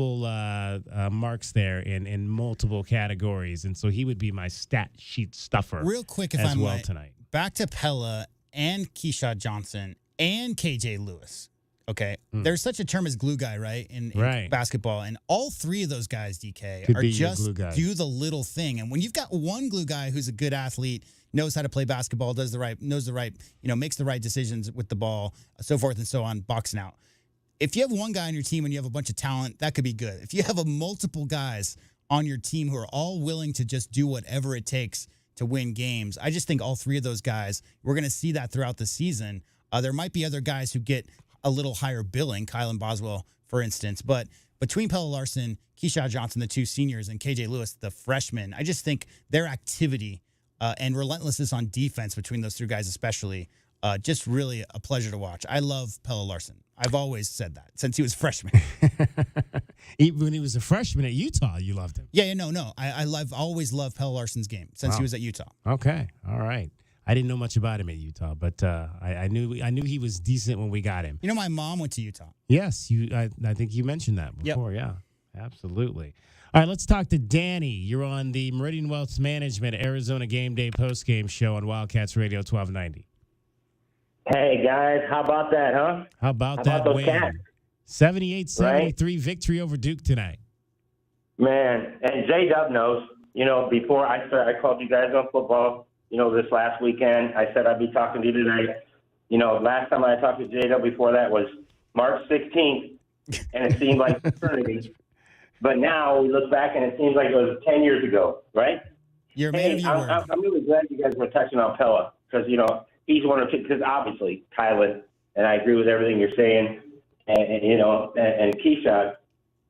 there in multiple categories, and so he would be my stat sheet stuffer. Real quick, if as I well might, tonight. Back to Pella and Keyshawn Johnson and KJ Lewis. Okay, there's such a term as glue guy, right? In basketball, and all 3 of those guys, DK, Could are be your just glue guys. do the little thing. And when you've got one glue guy who's a good athlete, knows how to play basketball, makes the right decisions with the ball, so forth and so on, boxing out. If you have one guy on your team and you have a bunch of talent, that could be good. If you have multiple guys on your team who are all willing to just do whatever it takes to win games, I just think all 3 of those guys, we're going to see that throughout the season. There might be other guys who get a little higher billing, Kylan Boswell, for instance. But between Pella Larson, Keyshawn Johnson, the 2 seniors, and KJ Lewis, the freshman, I just think their activity and relentlessness on defense between those 3 guys especially, just really a pleasure to watch. I love Pella Larson. I've always said that since he was a freshman. Even when he was a freshman at Utah, you loved him. Yeah, no. I've always loved Pella Larson's game since he was at Utah. Okay, all right. I didn't know much about him at Utah, but I knew he was decent when we got him. You know, my mom went to Utah. Yes, I think you mentioned that before. Yep. Yeah, absolutely. All right, let's talk to Danny. You're on the Meridian Wealth Management Arizona Game Day postgame show on Wildcats Radio 1290. Hey, guys, how about that, huh? How about those win? Cats? 78-73 victory over Duke tonight. Man, and J-Dub knows. You know, before I called you guys on football, this last weekend. I said I'd be talking to you tonight. Last time I talked to J-Dub before that was March 16th, and it seemed like eternity. But now we look back, and it seems like it was 10 years ago, right? You're a man of your word. I'm really glad you guys were touching on Pella because, he's one of the, because obviously Kylan, and I agree with everything you're saying, and Keyshawn,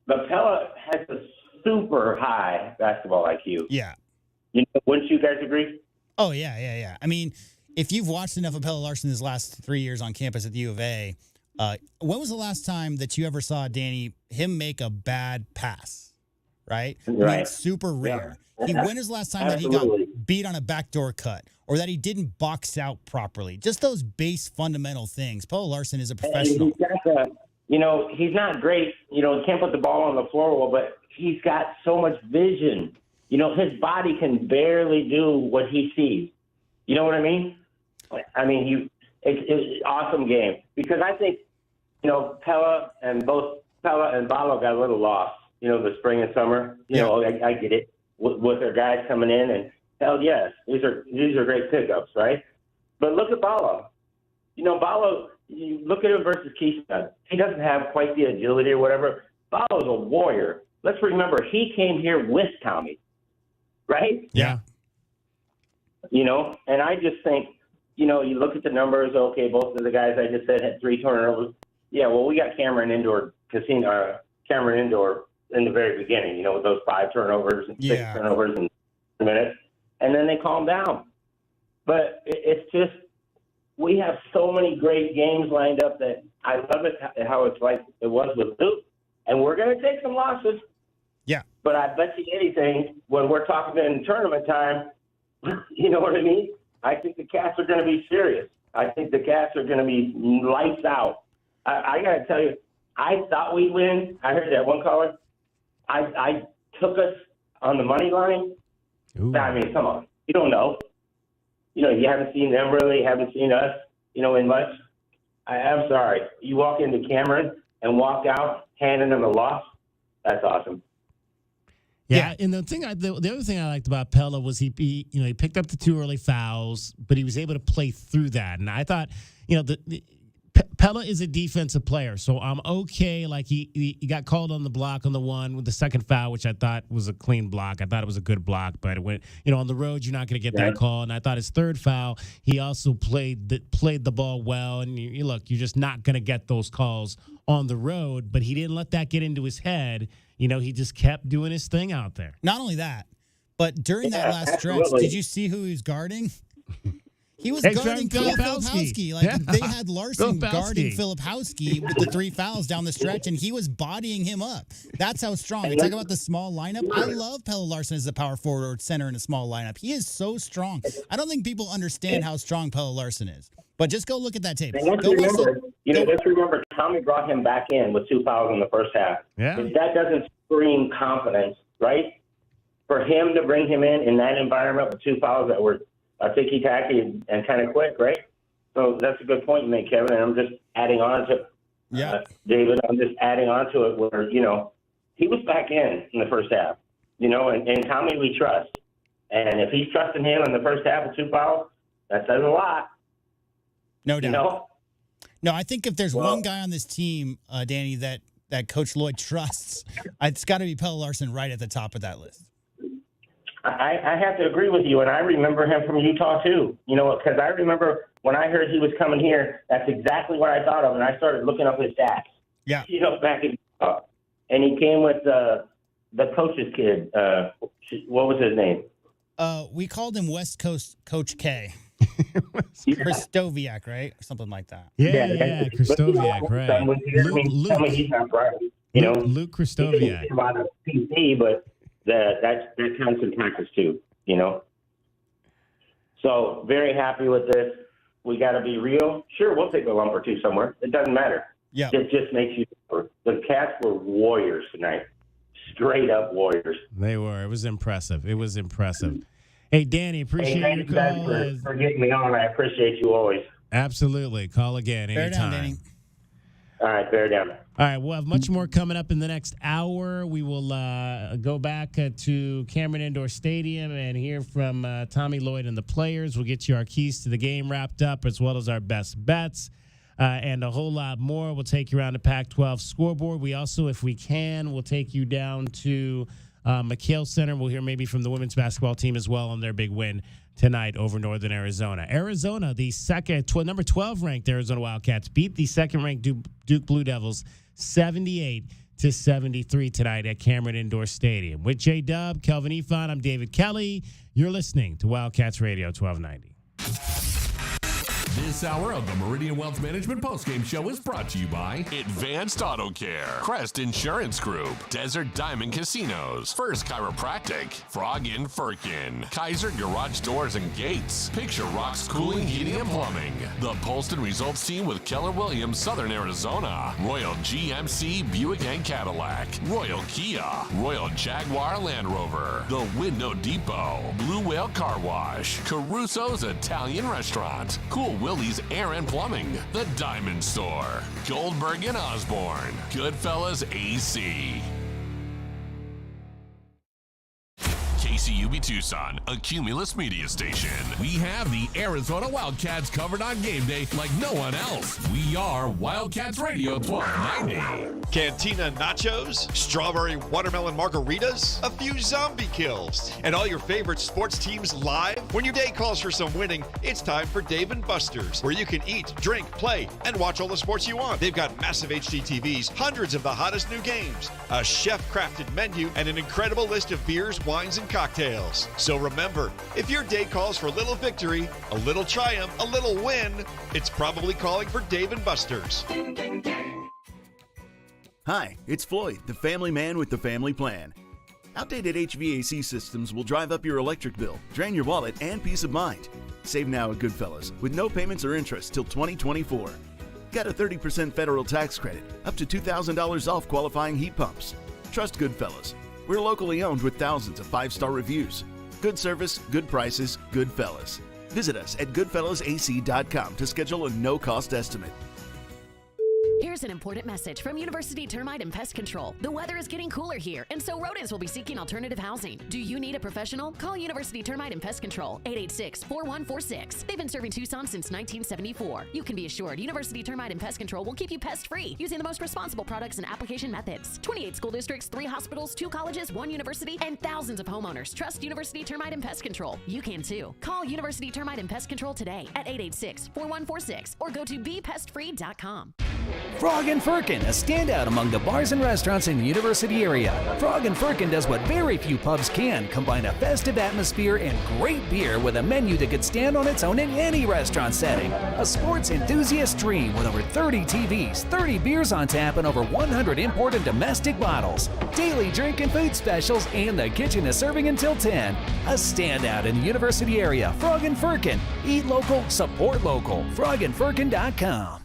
but Pella has a super high basketball IQ. Yeah. Wouldn't you guys agree? Oh, yeah. I mean, if you've watched enough of Pella Larson his last 3 years on campus at the U of A, when was the last time that you ever saw, Danny, him make a bad pass? Right? Right. I mean, it's super rare. Yeah. When was the last time that he got beat on a backdoor cut or that he didn't box out properly? Just those base fundamental things. Pella Larson is a professional. He's not great. He can't put the ball on the floor well, but he's got so much vision. His body can barely do what he sees. You know what I mean? It's an awesome game because I think, Pella and Balo got a little lost, the spring and summer. I get it with their guys coming in and hell yes, these are great pickups, right? But look at Balo. Balo, you look at him versus Keyshawn. He doesn't have quite the agility or whatever. Balo's a warrior. Let's remember, he came here with Tommy. Right? Yeah. And I just think, you look at the numbers, okay, both of the guys I just said had 3 turnovers. Yeah, well, we got Cameron Indoor in the very beginning, with those 5 turnovers and 6 turnovers in a minute. And then they calmed down. But it's just, we have so many great games lined up that I love it how it's like it was with Duke. And we're going to take some losses. Yeah. But I bet you anything, when we're talking in tournament time, you know what I mean? I think the Cats are going to be serious. I think the Cats are going to be lights out. I got to tell you, I thought we'd win. I heard that one caller. I took us on the money line. Ooh. I mean, come on. You don't know. You haven't seen them really, haven't seen us, in much. I'm sorry. You walk into Cameron and walk out handing them a loss, that's awesome. Yeah, and the other thing I liked about Pella was he picked up the 2 early fouls, but he was able to play through that. And I thought, Pella is a defensive player, so I'm okay. Like he got called on the block on the one with the second foul, which I thought was a clean block. I thought it was a good block, but it went, on the road you're not going to get that call. And I thought his third foul, he also played the ball well. And you're just not going to get those calls on the road. But he didn't let that get into his head. He just kept doing his thing out there. Not only that, But during that last stretch, did you see who he was guarding? He was guarding Filipowski. Like they had Larson guarding Filipowski with the 3 fouls down the stretch, and he was bodying him up. That's how strong. You talk about the small lineup. I love Pelle Larson as a power forward or center in a small lineup. He is so strong. I don't think people understand how strong Pelle Larson is. But just go look at that tape. Let's remember, Tommy brought him back in with 2 fouls in the first half. Yeah. If that doesn't scream confidence, right? For him to bring him in that environment with 2 fouls that were ticky-tacky and kind of quick, right? So that's a good point you make, Kevin, and I'm just adding on to David, I'm just adding on to it where, he was back in the first half, and Tommy we trust. And if he's trusting him in the first half with 2 fouls, that says a lot. No doubt. No, I think if there's one guy on this team, Danny, that Coach Lloyd trusts, it's got to be Pelle Larson right at the top of that list. I have to agree with you, and I remember him from Utah too. Because I remember when I heard he was coming here, that's exactly what I thought of, and I started looking up his stats. Yeah. Back in Utah. And he came with the coach's kid. What was his name? We called him West Coast Coach K. Kristoviak, right? Or something like that. Yeah, Kristoviak, right. He's not right. Luke Kristoviak. He's a lot of PC, but that counts in practice too, So very happy with this. We got to be real. Sure, we'll take a lump or two somewhere. It doesn't matter. Yeah. It just makes you. The Cats were warriors tonight. Straight up warriors. They were. It was impressive. Hey, Danny, appreciate your call. Thanks for getting me on. I appreciate you always. Absolutely. Call again anytime. Bear down, Danny. All right, bear down. All right, we'll have much more coming up in the next hour. We will go back to Cameron Indoor Stadium and hear from Tommy Lloyd and the players. We'll get you our keys to the game wrapped up, as well as our best bets and a whole lot more. We'll take you around the Pac-12 scoreboard. We also, if we can, we'll take you down to McHale Center. We'll hear maybe from the women's basketball team as well on their big win tonight over Northern Arizona. Arizona, the number 12 ranked Arizona Wildcats beat the second ranked Duke Blue Devils 78-73 tonight at Cameron Indoor Stadium. With J-Dub, Kelvin Efon, I'm David Kelly. You're listening to Wildcats Radio 1290. This hour of the Meridian Wealth Management Postgame Show is brought to you by Advanced Auto Care, Crest Insurance Group, Desert Diamond Casinos, First Chiropractic, Frog Inn Firkin, Kaiser Garage Doors and Gates, Picture Rocks Cooling, Heating and Plumbing, the Polston Results Team with Keller Williams, Southern Arizona, Royal GMC Buick and Cadillac, Royal Kia, Royal Jaguar Land Rover, the Window Depot, Blue Whale Car Wash, Caruso's Italian Restaurant, Cool Willie's Air and Plumbing, The Diamond Store, Goldberg and Osborne, Goodfellas AC. KCUB Tucson, a Cumulus media station. We have the Arizona Wildcats covered on game day like no one else. We are Wildcats Radio 1290. Cantina nachos, strawberry watermelon margaritas, a few zombie kills, and all your favorite sports teams live. When your day calls for some winning, it's time for Dave & Buster's, where you can eat, drink, play, and watch all the sports you want. They've got massive HD TVs, hundreds of the hottest new games, a chef-crafted menu, and an incredible list of beers, wines, and cocktails. So remember, if your day calls for a little victory, a little triumph, a little win, it's probably calling for Dave & Buster's. Hi, it's Floyd, the family man with the family plan. Outdated HVAC systems will drive up your electric bill, drain your wallet, and peace of mind. Save now at Goodfellas with no payments or interest till 2024. Got a 30% federal tax credit, up to $2,000 off qualifying heat pumps. Trust Goodfellas. We're locally owned with thousands of 5-star reviews. Good service, good prices, Goodfellas. Visit us at goodfellasac.com to schedule a no-cost estimate. Here's an important message from University Termite and Pest Control. The weather is getting cooler here, and so rodents will be seeking alternative housing. Do you need a professional? Call University Termite and Pest Control, 886-4146. They've been serving Tucson since 1974. You can be assured University Termite and Pest Control will keep you pest-free using the most responsible products and application methods. 28 school districts, 3 hospitals, 2 colleges, 1 university, and thousands of homeowners trust University Termite and Pest Control. You can too. Call University Termite and Pest Control today at 886-4146 or go to bepestfree.com. Frog and Firkin, a standout among the bars and restaurants in the University area. Frog and Firkin does what very few pubs can, combine a festive atmosphere and great beer with a menu that could stand on its own in any restaurant setting. A sports enthusiast dream with over 30 TVs, 30 beers on tap, and over 100 import and domestic bottles. Daily drink and food specials, and the kitchen is serving until 10. A standout in the University area. Frog and Firkin. Eat local, support local. frogandfirkin.com.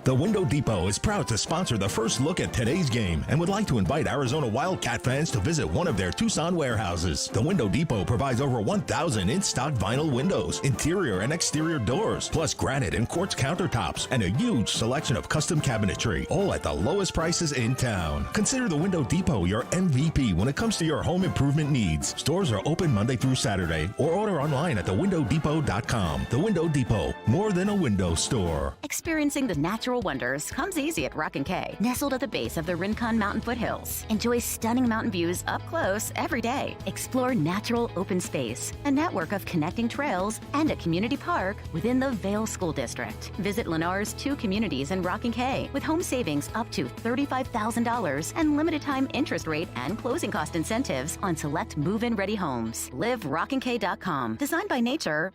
The Window Depot is proud to sponsor the first look at today's game and would like to invite Arizona Wildcat fans to visit one of their Tucson warehouses. The Window Depot provides over 1,000 in-stock vinyl windows, interior and exterior doors, plus granite and quartz countertops, and a huge selection of custom cabinetry, all at the lowest prices in town. Consider the Window Depot your MVP when it comes to your home improvement needs. Stores are open Monday through Saturday, or order online at thewindowdepot.com. The Window Depot, more than a window store. Experiencing the natural wonders comes easy at Rock & K. Nestled at the base of the Rincon Mountain foothills. Enjoy stunning mountain views up close every day. Explore natural open space, a network of connecting trails, and a community park within the Vail School District. Visit Lennar's 2 communities in Rock & K with home savings up to $35,000 and limited time interest rate and closing cost incentives on select move-in ready homes. Live rockandk.com. Designed by nature.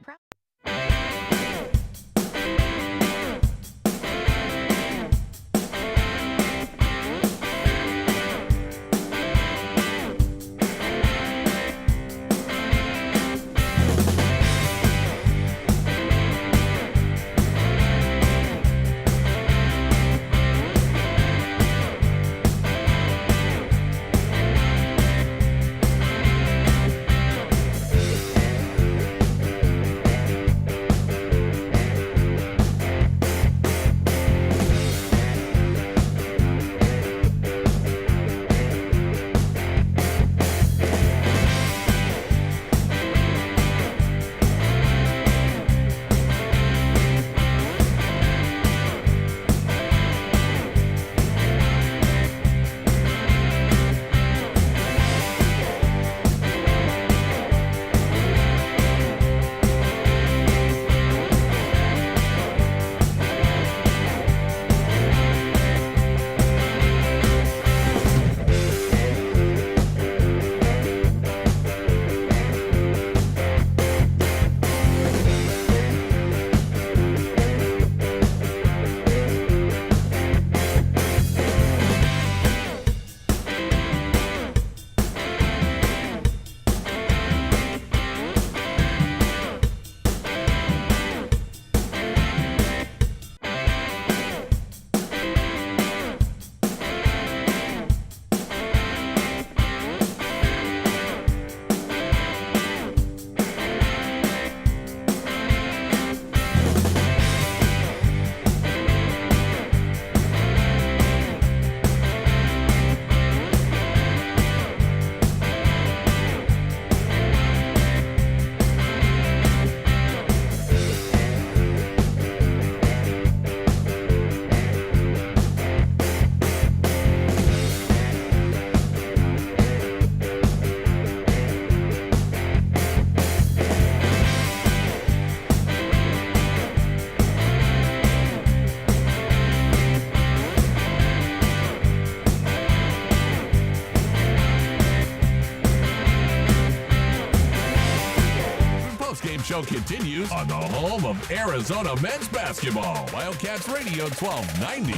Show continues on the home of Arizona men's basketball. Wildcats Radio 1290.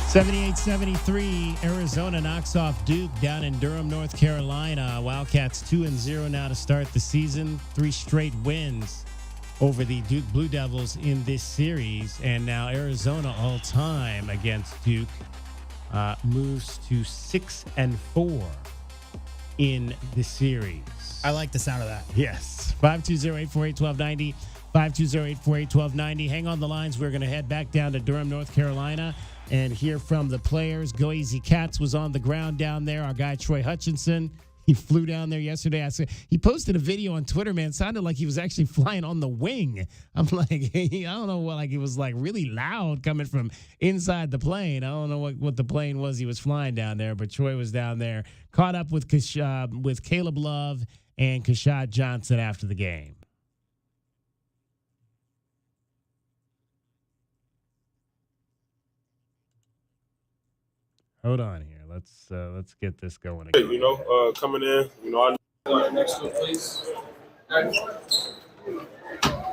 78-73, Arizona knocks off Duke down in Durham, North Carolina. Wildcats 2-0 now to start the season. 3 straight wins over the Duke Blue Devils in this series. And now Arizona all-time against Duke moves to 6-4 in the series. I like the sound of that. Yes. 520-848-1290. 520-848-1290. Hang on the lines. We're going to head back down to Durham, North Carolina and hear from the players. Go Easy Cats was on the ground down there. Our guy, Troy Hutchinson, he flew down there yesterday. He posted a video on Twitter, man. It sounded like he was actually flying on the wing. I'm like, I don't know what, like it was like really loud coming from inside the plane. I don't know what the plane was he was flying down there, but Troy was down there, caught up with Caleb Love and Kashad Johnson after the game. Hold on here. Let's get this going again. Coming in, I Next one, please.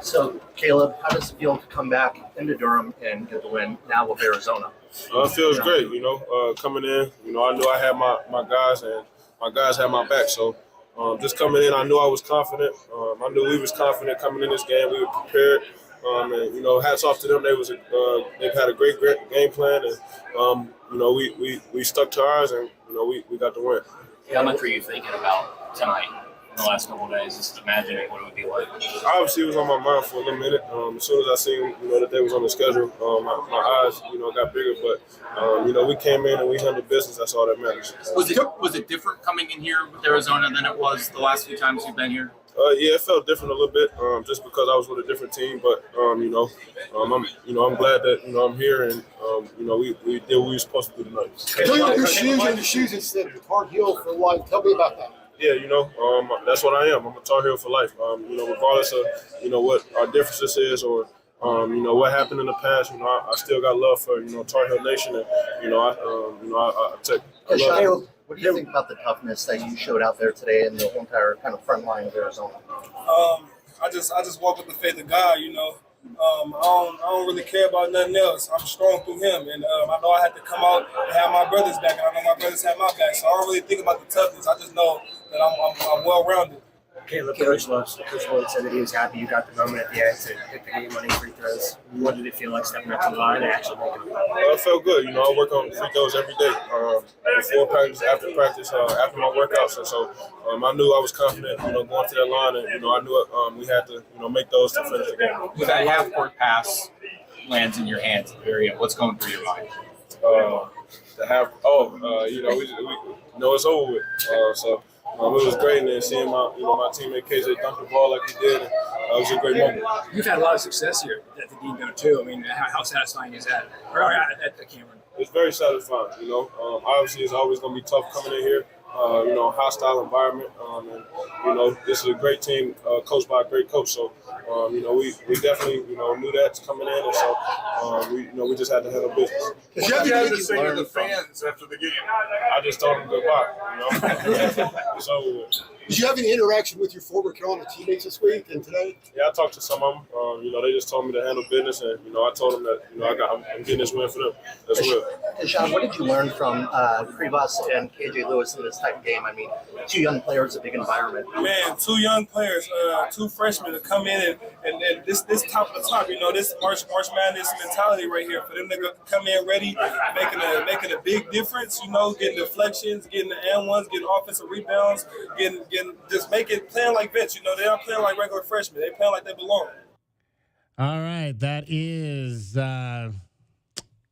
So, Caleb, how does it feel to come back into Durham and get the win now with Arizona? It feels great, coming in. I knew I had my guys, and my guys had my back. So just coming in, I knew I was confident. I knew we was confident coming in this game. We were prepared. And hats off to them. They've had a great game plan, and we stuck to ours, and we got the win. How much were you thinking about tonight in the last couple of days? Just imagining what it would be like. Obviously, it was on my mind for a little minute. As soon as I seen that they was on the schedule, my eyes got bigger. But we came in and we handled business. That's all that matters. Was it different coming in here with Arizona than it was the last few times you've been here? Yeah, it felt different a little bit, just because I was with a different team. But I'm glad that I'm here, and we did what we were supposed to do tonight. Your shoes and the shoes instead of Tar Heel for life. Tell me about that. Yeah, that's what I am. I'm a Tar Heel for life. Regardless of what our differences is or what happened in the past. I still got love for Tar Heel Nation, and I take. What do you think about the toughness that you showed out there today and the whole entire kind of front line of Arizona? I just walk with the faith of God, I don't really care about nothing else. I'm strong through him, and I know I had to come out and have my brothers back, and I know my brothers have my back, so I don't really think about the toughness. I just know that I'm well-rounded. Caleb, Coach Lloyd said that he was happy you got the moment at the end to pick the game-winning free throws. What did it feel like stepping up to the line and actually making them? It felt good. I work on free throws every day, before practice, after my workouts. And so I knew I was confident, going to that line. And, I knew we had to, make those to finish the game. When that half-court pass lands in your hands at the very end, what's going through your mind? We know it's over with. It was great, and then seeing my teammate KJ dunk the ball like he did, it was a great moment. You've had a lot of success here at the Dino too. I mean, how satisfying is that? At the Cameron? It's very satisfying. Obviously it's always going to be tough coming in here. Hostile environment, and this is a great team coached by a great coach. So, we definitely knew that coming in, and so we just had to handle business. What did you have to say to the fans after the game? I just told them goodbye. It's over with. Did you have any interaction with your former Carolina teammates this week and today? Yeah, I talked to some of them. They just told me to handle business, and I told them that I'm getting this win for them. That's real. Sean, what did you learn from Krivas and KJ Lewis in this type of game? I mean, two young players, a big environment. Man, two young players, two freshmen to come in and this top of the top. This March Madness mentality right here for them to come in ready, making a big difference. Getting deflections, getting the and ones, getting offensive rebounds, playing like vets. They're not playing like regular freshmen. They're playing like they belong. All right, that is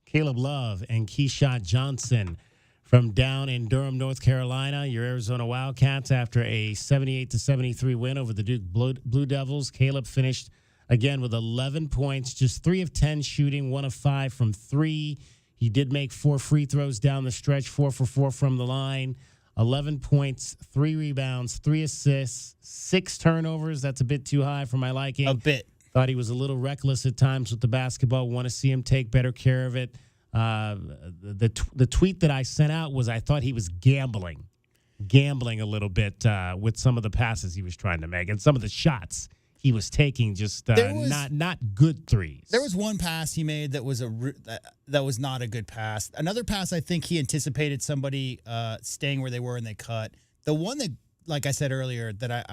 Caleb Love and Keyshawn Johnson from down in Durham, North Carolina. Your Arizona Wildcats after a 78-73 win over the Duke Blue Devils. Caleb finished again with 11 points, just 3 of 10 shooting, 1 of 5 from 3. He did make 4 free throws down the stretch, 4 for 4 from the line. 11 points, 3 rebounds, 3 assists, 6 turnovers. That's a bit too high for my liking. A bit. Thought he was a little reckless at times with the basketball. Want to see him take better care of it. The tweet that I sent out was I thought he was gambling a little bit with some of the passes he was trying to make and some of the shots he was taking, just not good threes. There was one pass he made that was not a good pass. Another pass, I think he anticipated somebody staying where they were and they cut. The one that, like I said earlier, that I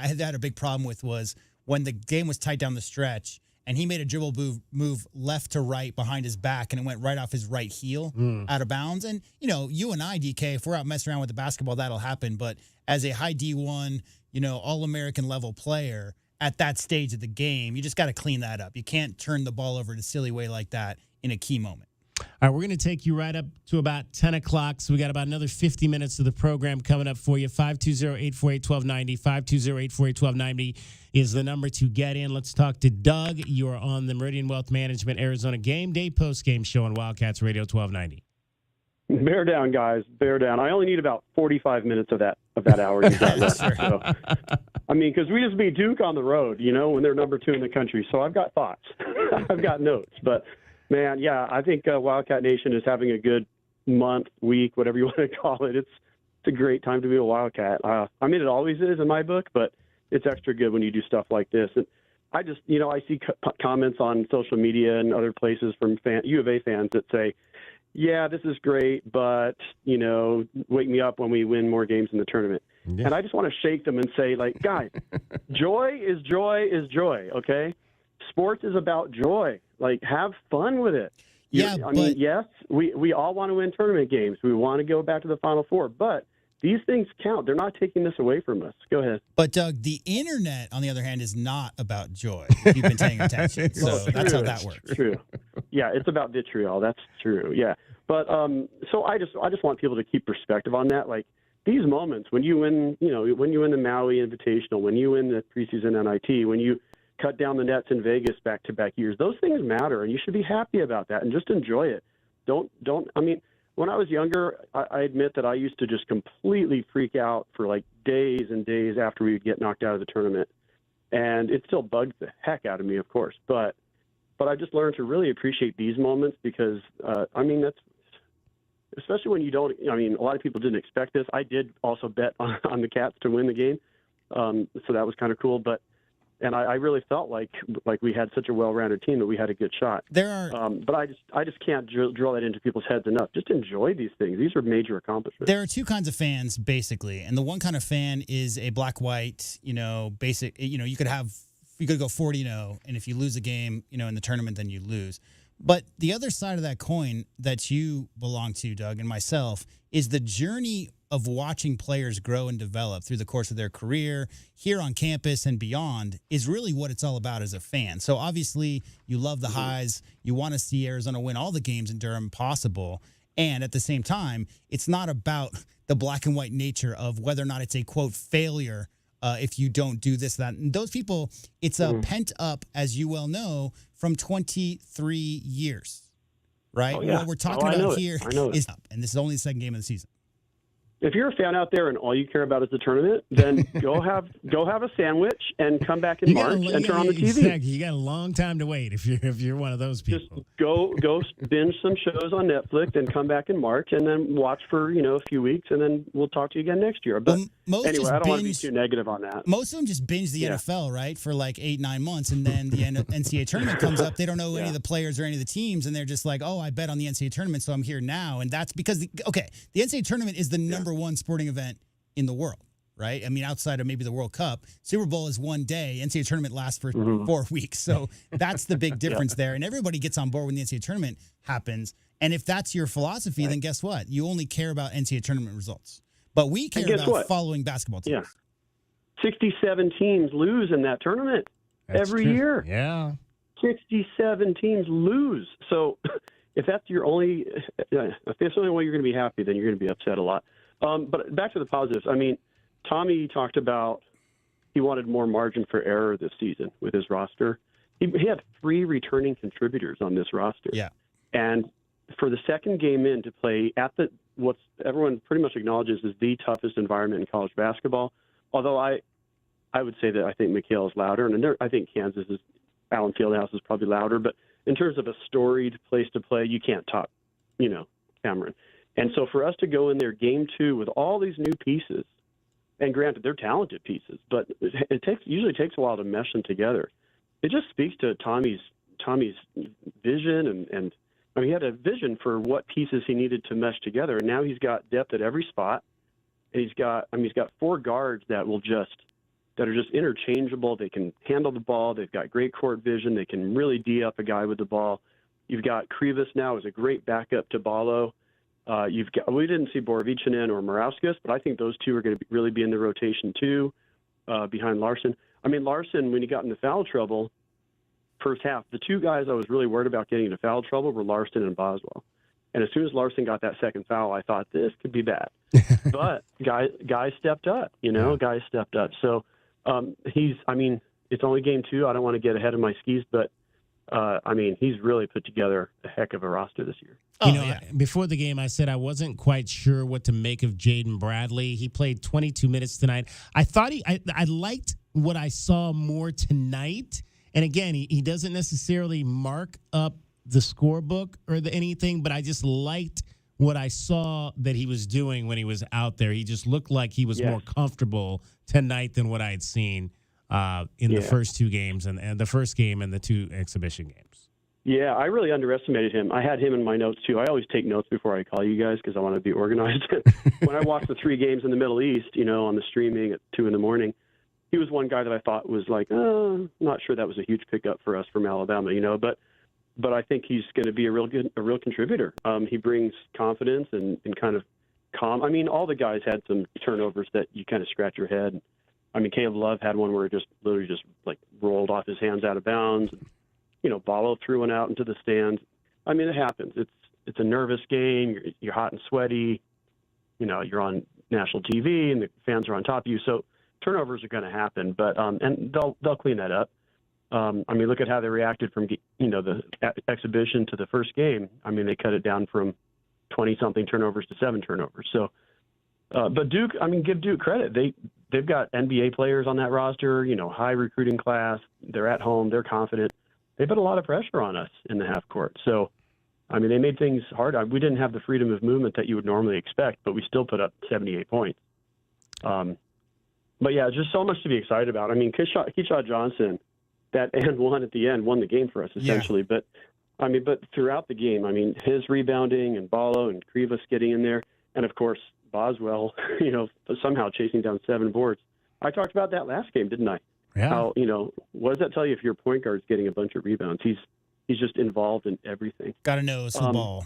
had a big problem with was when the game was tight down the stretch and he made a dribble move left to right behind his back and it went right off his right heel out of bounds. And you and I, DK, if we're out messing around with the basketball, that'll happen. But as a high D1, All-American level player, at that stage of the game, you just got to clean that up. You can't turn the ball over in a silly way like that in a key moment. All right, we're going to take you right up to about 10 o'clock, so we got about another 50 minutes of the program coming up for you. 520-848-1290, 520-848-1290 is the number to get in. Let's talk to Doug. You are on the Meridian Wealth Management Arizona Game Day postgame show on Wildcats Radio 1290. Bear down, guys. Bear down. I only need about 45 minutes of that hour you got left. So, because we just beat Duke on the road, when they're number 2 in the country. So I've got thoughts. I've got notes. But, man, yeah, I think Wildcat Nation is having a good month, week, whatever you want to call it. It's a great time to be a Wildcat. I mean, it always is in my book, but it's extra good when you do stuff like this. And I just, I see comments on social media and other places from U of A fans that say, yeah, this is great, but, wake me up when we win more games in the tournament. Yeah. And I just want to shake them and say, like, guys, joy is joy, okay? Sports is about joy. Like, have fun with it. Yeah, I mean, yes, we all want to win tournament games. We want to go back to the Final Four, but these things count. They're not taking this away from us. Go ahead. But, Doug, the internet, on the other hand, is not about joy, if you've been paying attention. So that's how that works. True. Yeah, it's about vitriol. That's true. Yeah. But so I just want people to keep perspective on that. Like, these moments when you win, when you win the Maui Invitational, when you win the preseason NIT, when you cut down the nets in Vegas back-to-back years, those things matter, and you should be happy about that and just enjoy it. I mean, when I was younger, I admit that I used to just completely freak out for like days and days after we would get knocked out of the tournament. And it still bugged the heck out of me, of course. But I just learned to really appreciate these moments because, that's especially when you don't, a lot of people didn't expect this. I did also bet on the Cats to win the game. So that was kind of cool. And I really felt like we had such a well-rounded team that we had a good shot. But I just can't drill that into people's heads enough. Just enjoy these things. These are major accomplishments. There are two kinds of fans, basically, and the one kind of fan is a black-white, basic. You could go 40-0, and if you lose a game, in the tournament, then you lose. But the other side of that coin that you belong to, Doug, and myself, is the journey of watching players grow and develop through the course of their career here on campus and beyond is really what it's all about as a fan. So obviously you love the highs. You want to see Arizona win all the games in Durham possible. And at the same time, it's not about the black and white nature of whether or not it's a, quote, failure if you don't do this, that. And those people, it's a pent up, as you well know, from 23 years, right? Oh, yeah. What we're talking about here is up, and this is only the second game of the season. If you're a fan out there and all you care about is the tournament, then go have a sandwich and come back in March and turn on the TV. Exactly. You got a long time to wait if you're one of those people. Just go binge some shows on Netflix and come back in March and then watch for a few weeks and then we'll talk to you again next year. But anyway, I don't want to be too negative on that. Most of them just binge the NFL, right, for like 8-9 months, and then the NCAA tournament comes up. They don't know any of the players or any of the teams, and they're just like, oh, I bet on the NCAA tournament, so I'm here now. And that's because the NCAA tournament is the number one sporting event in the world, right? I mean, outside of maybe the World Cup, Super Bowl is one day. NCAA tournament lasts for 4 weeks. So that's the big difference there. And everybody gets on board when the NCAA tournament happens. And if that's your philosophy, then guess what? You only care about NCAA tournament results. But we care about following basketball teams. Yeah. 67 teams lose in that tournament every year. Yeah. 67 teams lose. So if that's the only way you're going to be happy, then you're going to be upset a lot. But back to the positives. I mean, Tommy talked about he wanted more margin for error this season with his roster. He had 3 returning contributors on this roster. Yeah. And for the second game in to play at what everyone pretty much acknowledges is the toughest environment in college basketball, although I would say that I think McHale is louder, and I think Kansas's Allen Fieldhouse is probably louder. But in terms of a storied place to play, you can't top, Cameron. And so for us to go in there game 2 with all these new pieces, and granted they're talented pieces, but it usually takes a while to mesh them together. It just speaks to Tommy's vision, and he had a vision for what pieces he needed to mesh together. And now he's got depth at every spot, and he's got 4 guards that are just interchangeable. They can handle the ball. They've got great court vision. They can really D up a guy with the ball. You've got Krivas now as a great backup to Ballo. We didn't see Borovichinen or Morauskas, but I think those two are going to really be in the rotation too, behind Larson. I mean, Larson, when he got into foul trouble, first half, the 2 guys I was really worried about getting into foul trouble were Larson and Boswell. And as soon as Larson got that second foul, I thought this could be bad. But guys stepped up, guys stepped up. So it's only game 2. I don't want to get ahead of my skis, but he's really put together a heck of a roster this year. Before the game, I said I wasn't quite sure what to make of Jaden Bradley. He played 22 minutes tonight. I thought I liked what I saw more tonight. And again, he doesn't necessarily mark up the scorebook or anything, but I just liked what I saw that he was doing when he was out there. He just looked like he was more comfortable tonight than what I had seen in the first two games and the first game and the two exhibition games. Yeah, I really underestimated him. I had him in my notes, too. I always take notes before I call you guys because I want to be organized. When I watched the 3 games in the Middle East, on the streaming at 2 in the morning, he was one guy that I thought was like, not sure that was a huge pickup for us from Alabama, but I think he's going to be a real contributor. He brings confidence and kind of calm. I mean, all the guys had some turnovers that you kind of scratch your head. I mean, Caleb Love had one where it just literally just like rolled off his hands out of bounds. Ballo threw one out into the stands. I mean, it happens. It's a nervous game. You're hot and sweaty. You're on national TV and the fans are on top of you. So turnovers are going to happen, but and they'll clean that up. I mean, look at how they reacted from the exhibition to the first game. I mean, they cut it down from 20-something turnovers to 7 turnovers. So, but Duke, I mean, give Duke credit. They've got NBA players on that roster. High recruiting class. They're at home. They're confident. They put a lot of pressure on us in the half court. So, I mean, they made things hard. We didn't have the freedom of movement that you would normally expect, but we still put up 78 points. But yeah, just so much to be excited about. I mean, Keyshawn Johnson, that and one at the end won the game for us essentially. Yeah. But throughout the game, I mean, his rebounding and Ballo and Krivas getting in there, and of course Boswell, somehow chasing down 7 boards. I talked about that last game, didn't I? Yeah. How what does that tell you if your point guard's getting a bunch of rebounds? He's just involved in everything. Got to know some ball.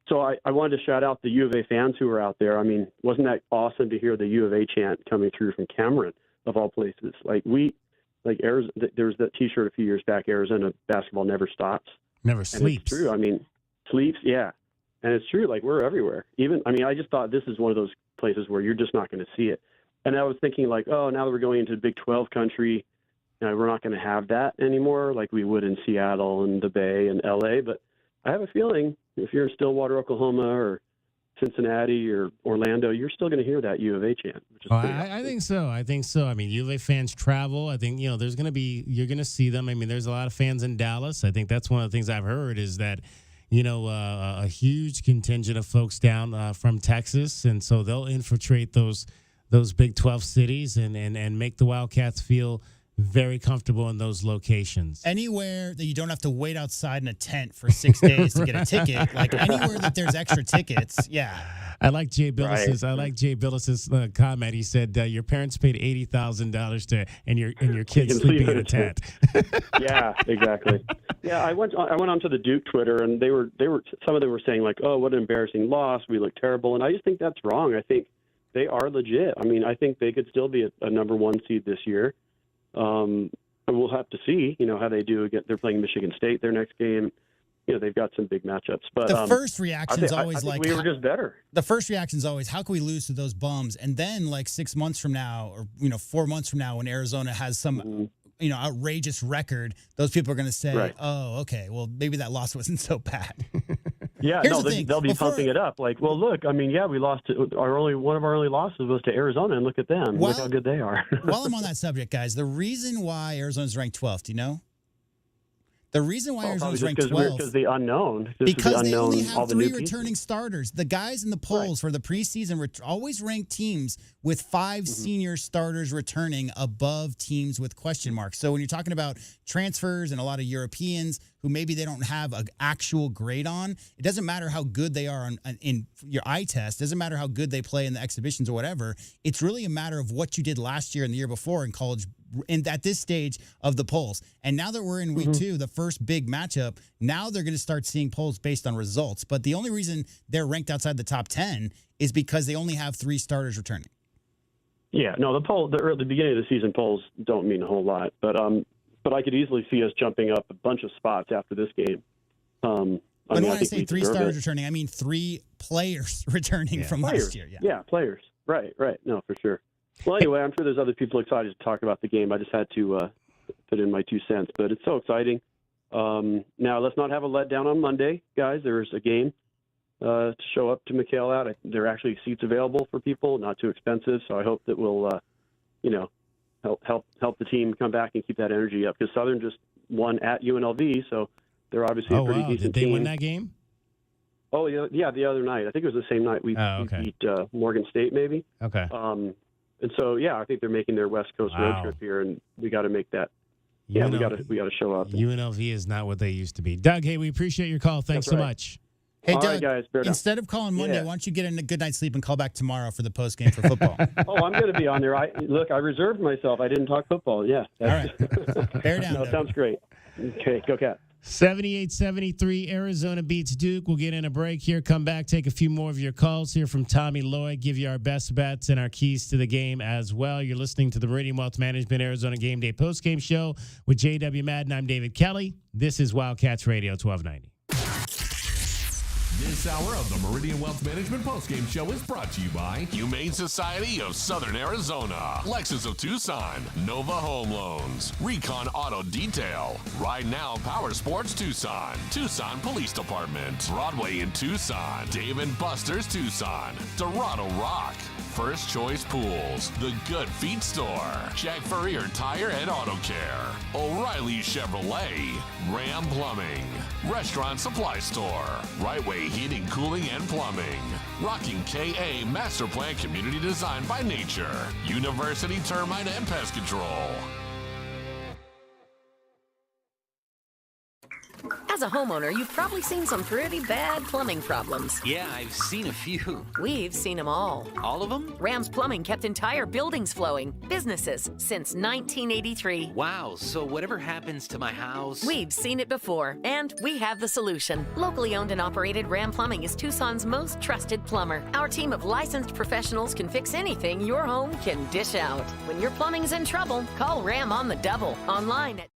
So I wanted to shout out the U of A fans who were out there. I mean, wasn't that awesome to hear the U of A chant coming through from Cameron of all places? Arizona, there was that T-shirt a few years back. Arizona basketball never stops, never sleeps. And it's true. I mean, sleeps, yeah, and it's true. Like we're everywhere. I just thought this is one of those places where you're just not going to see it. And I was thinking like, oh, now that we're going into Big 12 country, we're not going to have that anymore like we would in Seattle and the Bay and LA. But I have a feeling if you're in Stillwater, Oklahoma, or Cincinnati or Orlando, you're still going to hear that U of A chant. Which is I think so. I mean, U of A fans travel. I think, you're going to see them. I mean, there's a lot of fans in Dallas. I think that's one of the things I've heard is that, a huge contingent of folks down from Texas. And so they'll infiltrate those Big 12 cities and make the Wildcats feel very comfortable in those locations. Anywhere that you don't have to wait outside in a tent for 6 days to get a ticket, like anywhere that there's extra tickets, yeah. I like Jay Billis's comment. He said your parents paid $80,000 and your kids sleeping in a tent. Yeah, exactly. Yeah, I went onto the Duke Twitter and they were some of them were saying like, oh, what an embarrassing loss. We look terrible, and I just think that's wrong. I think they are legit. I mean, I think they could still be a number 1 seed this year. We'll have to see, how they do. They're playing Michigan State their next game. They've got some big matchups. But the first reaction is always I think we were just better. The first reaction is always, how can we lose to those bums? And then, 6 months from now, or 4 months from now, when Arizona has some, outrageous record, those people are going to say, right. Oh, okay, well, maybe that loss wasn't so bad. Yeah, they'll be pumping it up. Like, well, look, I mean, yeah, we lost one of our only losses was to Arizona, and look at them. Look how good they are. While I'm on that subject, guys, the reason why Arizona's ranked 12th, do you know? The reason why Arizona's ranked 12th because the unknown. Because they only have 3 returning starters. The guys in the polls for the preseason always rank teams with 5 senior starters returning above teams with question marks. So when you're talking about transfers and a lot of Europeans who maybe they don't have an actual grade on, it doesn't matter how good they are in your eye test. It doesn't matter how good they play in the exhibitions or whatever. It's really a matter of what you did last year and the year before in college at this stage of the polls. And now that we're in week 2, the first big matchup, now they're going to start seeing polls based on results. But the only reason they're ranked outside the top 10 is because they only have 3 starters returning. Yeah, no, the beginning of the season polls don't mean a whole lot. But I could easily see us jumping up a bunch of spots after this game. When I say 3 starters returning, I mean 3 players returning from last year. Yeah, players. Right. No, for sure. Well, anyway, I'm sure there's other people excited to talk about the game. I just had to put in my 2 cents, but it's so exciting. Now, let's not have a letdown on Monday, guys. There's a game to show up to McHale at. There are actually seats available for people, not too expensive, so I hope that we'll, help the team come back and keep that energy up, because Southern just won at UNLV, so they're obviously a pretty decent team. Did they win that game? Oh, yeah, the other night. I think it was the same night we beat Morgan State, maybe. Okay. And so, yeah, I think they're making their West Coast road trip here, and we got to make that. Yeah, we got to show up. UNLV is not what they used to be. Doug, hey, we appreciate your call. Thanks so much. Hey, All Doug, right, guys, instead of calling Monday, why don't you get a good night's sleep and call back tomorrow for the post game for football? I'm going to be on there. I reserved myself. I didn't talk football. Yeah. All right. Bear down. No, sounds great. Okay, go Cat. 78-73, Arizona beats Duke. We'll get in a break here, come back, take a few more of your calls here from Tommy Lloyd, give you our best bets and our keys to the game as well. You're listening to the Meridian Wealth Management Arizona Game Day postgame show with J.W. Madden. I'm David Kelly. This is Wildcats Radio 1290. This hour of the Meridian Wealth Management postgame show is brought to you by Humane Society of Southern Arizona, Lexus of Tucson, Nova Home Loans, Recon Auto Detail, Ride Now Power Sports Tucson, Tucson Police Department, Broadway in Tucson, Dave & Buster's Tucson, Dorado Rock, First Choice Pools, The Good Feet Store, Jack Furrier Tire and Auto Care, O'Reilly Chevrolet, Ram Plumbing, Restaurant Supply Store, Right Way Heating, Cooling, and Plumbing, Rocking KA Master Plan Community Design by Nature, University Termite and Pest Control. As a homeowner, you've probably seen some pretty bad plumbing problems. Yeah, I've seen a few. We've seen them all. All of them? Ram's Plumbing kept entire buildings flowing. Businesses since 1983. Wow, so whatever happens to my house... We've seen it before, and we have the solution. Locally owned and operated, Ram Plumbing is Tucson's most trusted plumber. Our team of licensed professionals can fix anything your home can dish out. When your plumbing's in trouble, call Ram on the double. Online at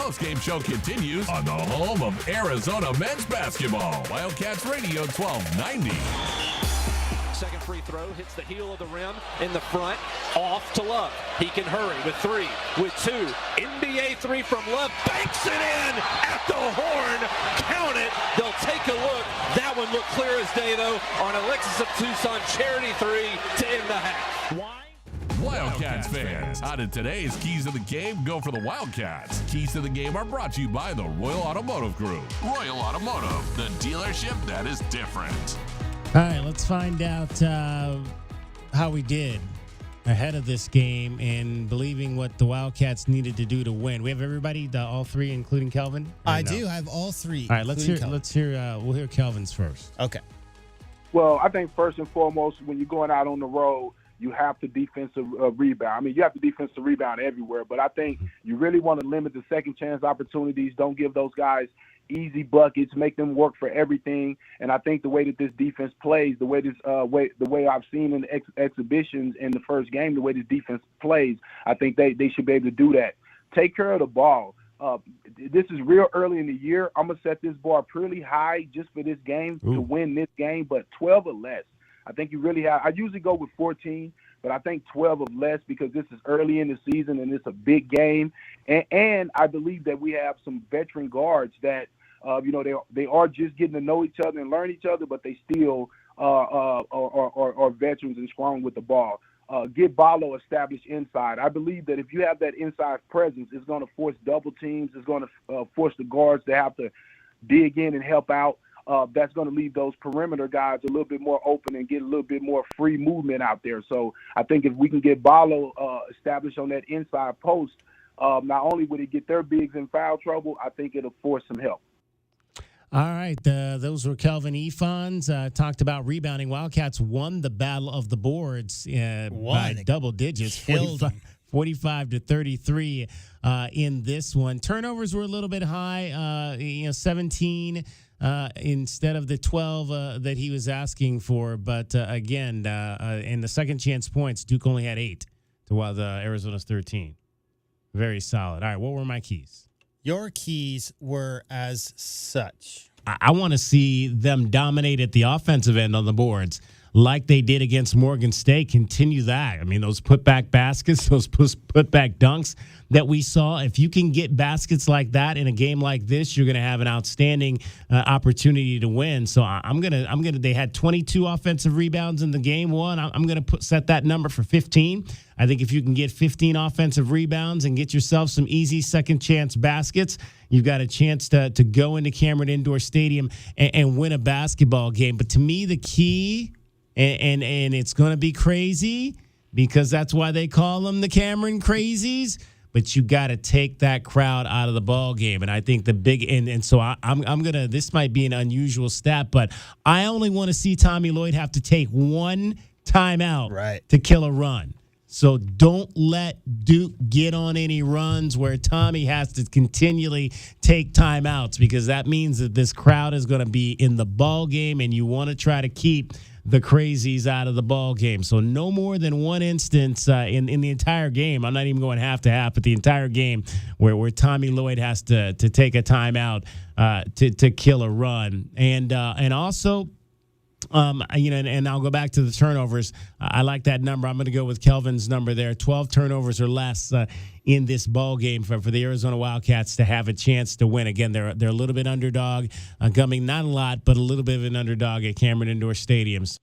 postgame show continues on the home of Arizona men's basketball. Wildcats Radio 1290. Second free throw hits the heel of the rim in the front. Off to Love. He can hurry with 3, with 2. NBA 3 from Love. Banks it in at the horn. Count it. They'll take a look. That one looked clear as day, though, on Alexis of Tucson charity 3 to end the half. Wildcats fans, how did today's Keys to the Game go for the Wildcats? Keys to the Game are brought to you by the Royal Automotive Group. Royal Automotive, the dealership that is different. All right, let's find out how we did ahead of this game and believing what the Wildcats needed to do to win. We have everybody, all three, including Kelvin? I do have all three. All right, let's hear. We'll hear Kelvin's first. Okay. Well, I think first and foremost, when you're going out on the road, you have to defensive rebound. I mean, you have to defensive rebound everywhere, but I think you really want to limit the second chance opportunities. Don't give those guys easy buckets, make them work for everything. And I think the way that this defense plays, the way I've seen in the exhibitions in the first game, the way this defense plays, I think they should be able to do that. Take care of the ball. This is real early in the year. I'm going to set this bar pretty high just for this game to win this game, but 12 or less. I think you really have – I usually go with 14, but I think 12 or less because this is early in the season and it's a big game. And I believe that we have some veteran guards that, they are just getting to know each other and learn each other, but they still are veterans and strong with the ball. Get Ballo established inside. I believe that if you have that inside presence, it's going to force double teams. It's going to force the guards to have to dig in and help out. That's going to leave those perimeter guys a little bit more open and get a little bit more free movement out there. So I think if we can get Ballo established on that inside post, not only would it get their bigs in foul trouble, I think it'll force some help. All right, those were Kelvin Efons. Talked about rebounding. Wildcats won the battle of the boards by double digits, 45 to 33 in this one. Turnovers were a little bit high, 17 instead of the 12 that he was asking for. But again, in the second chance points, Duke only had 8 to Arizona's 13. Very solid. All right, what were my keys? Your keys were as such. I want to see them dominate at the offensive end on the boards like they did against Morgan State. Continue that. I mean, those putback baskets, those putback dunks that we saw. If you can get baskets like that in a game like this, you're going to have an outstanding opportunity to win. So I'm gonna. They had 22 offensive rebounds in the game one. I'm gonna set that number for 15. I think if you can get 15 offensive rebounds and get yourself some easy second chance baskets, you've got a chance to go into Cameron Indoor Stadium and win a basketball game. But to me, the key, and it's going to be crazy because that's why they call them the Cameron Crazies. But you got to take that crowd out of the ball game, and I think the big and so I'm gonna. This might be an unusual stat, but I only want to see Tommy Lloyd have to take one timeout to kill a run. So don't let Duke get on any runs where Tommy has to continually take timeouts because that means that this crowd is going to be in the ball game, and you want to try to keep the crazies out of the ball game. So no more than one instance in the entire game. I'm not even going half to half, but the entire game where Tommy Lloyd has to take a timeout to kill a run, and also. And I'll go back to the turnovers. I like that number. I'm going to go with Kelvin's number there. 12 turnovers or less in this ball game for the Arizona Wildcats to have a chance to win. Again, they're a little bit underdog, coming not a lot, but a little bit of an underdog at Cameron Indoor Stadiums.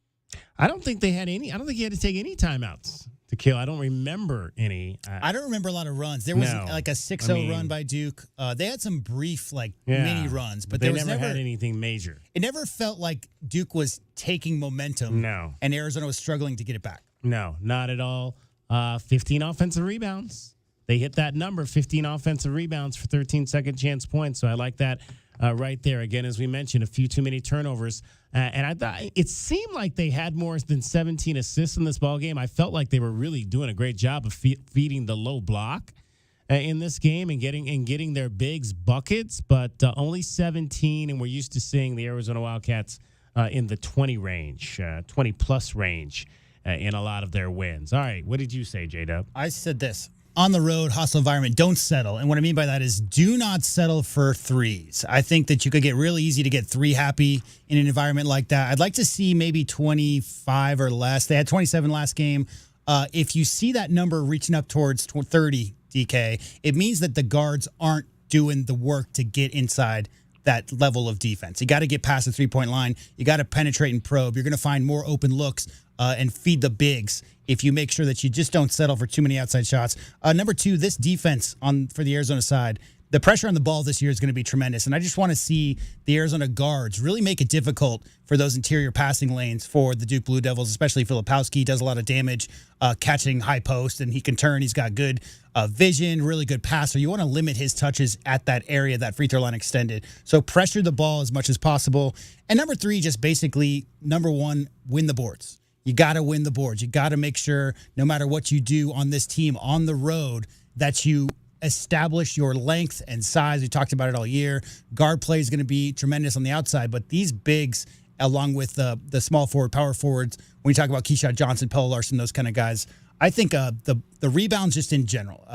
I don't think he had to take any timeouts to kill. I don't remember any. I don't remember a lot of runs. There was like a 6-0 run by Duke. They had some brief mini runs, but they there was never had anything major. It never felt like Duke was taking momentum. No. And Arizona was struggling to get it back. No, not at all. 15 offensive rebounds. They hit that number, 15 offensive rebounds for 13 second chance points. So I like that right there. Again, as we mentioned, a few too many turnovers. And I thought it seemed like they had more than 17 assists in this ballgame. I felt like they were really doing a great job of feeding the low block in this game and getting their bigs buckets, but only 17. And we're used to seeing the Arizona Wildcats in the 20 range, 20 plus range in a lot of their wins. All right, what did you say, J-Dub? I said this. on the road, hostile environment, don't settle. And what I mean by that is do not settle for threes. I think that you could get really easy to get three happy in an environment like that. I'd like to see maybe 25 or less. They had 27 last game. If you see that number reaching up towards 30, DK, it means that the guards aren't doing the work to get inside that level of defense. You got to get past the three-point line. You got to penetrate and probe. You're going to find more open looks and feed the bigs if you make sure that you just don't settle for too many outside shots. Number two, this defense for the Arizona side, the pressure on the ball this year is going to be tremendous. And I just want to see the Arizona guards really make it difficult for those interior passing lanes for the Duke Blue Devils, especially Filipowski does a lot of damage catching high post, and he can turn. He's got good vision, really good passer. You want to limit his touches at that area, that free throw line extended. So pressure the ball as much as possible. And number three, just basically, number one, win the boards. You got to win the boards. You got to make sure no matter what you do on this team on the road that you establish your length and size. We talked about it all year. Guard play is going to be tremendous on the outside, but these bigs, along with the small forward, power forwards, when you talk about Keyshawn Johnson, Pelle Larson, those kind of guys, I think the rebounds just in general.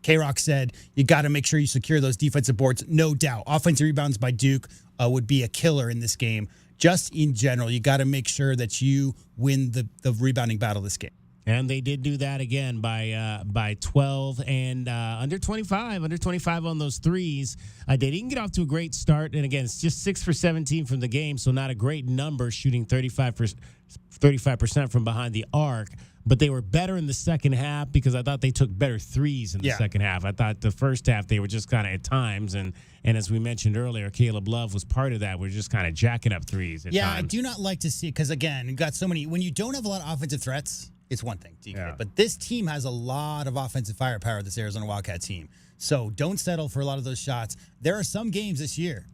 K-Rock said you got to make sure you secure those defensive boards. No doubt. Offensive rebounds by Duke would be a killer in this game. Just in general, you got to make sure that you win the rebounding battle this game. And they did do that again by 12 and under 25 on those threes. They didn't get off to a great start. And again, it's just 6 for 17 from the game, so not a great number, shooting 35% from behind the arc. But they were better in the second half because I thought they took better threes in the second half. I thought the first half they were just kind of at times, and as we mentioned earlier, Caleb Love was part of that. We're just kind of jacking up threes at times. I do not like to see it because, again, you've got so many. When you don't have a lot of offensive threats, it's one thing, DK. Yeah. But this team has a lot of offensive firepower, this Arizona Wildcat team. So don't settle for a lot of those shots. There are some games this year,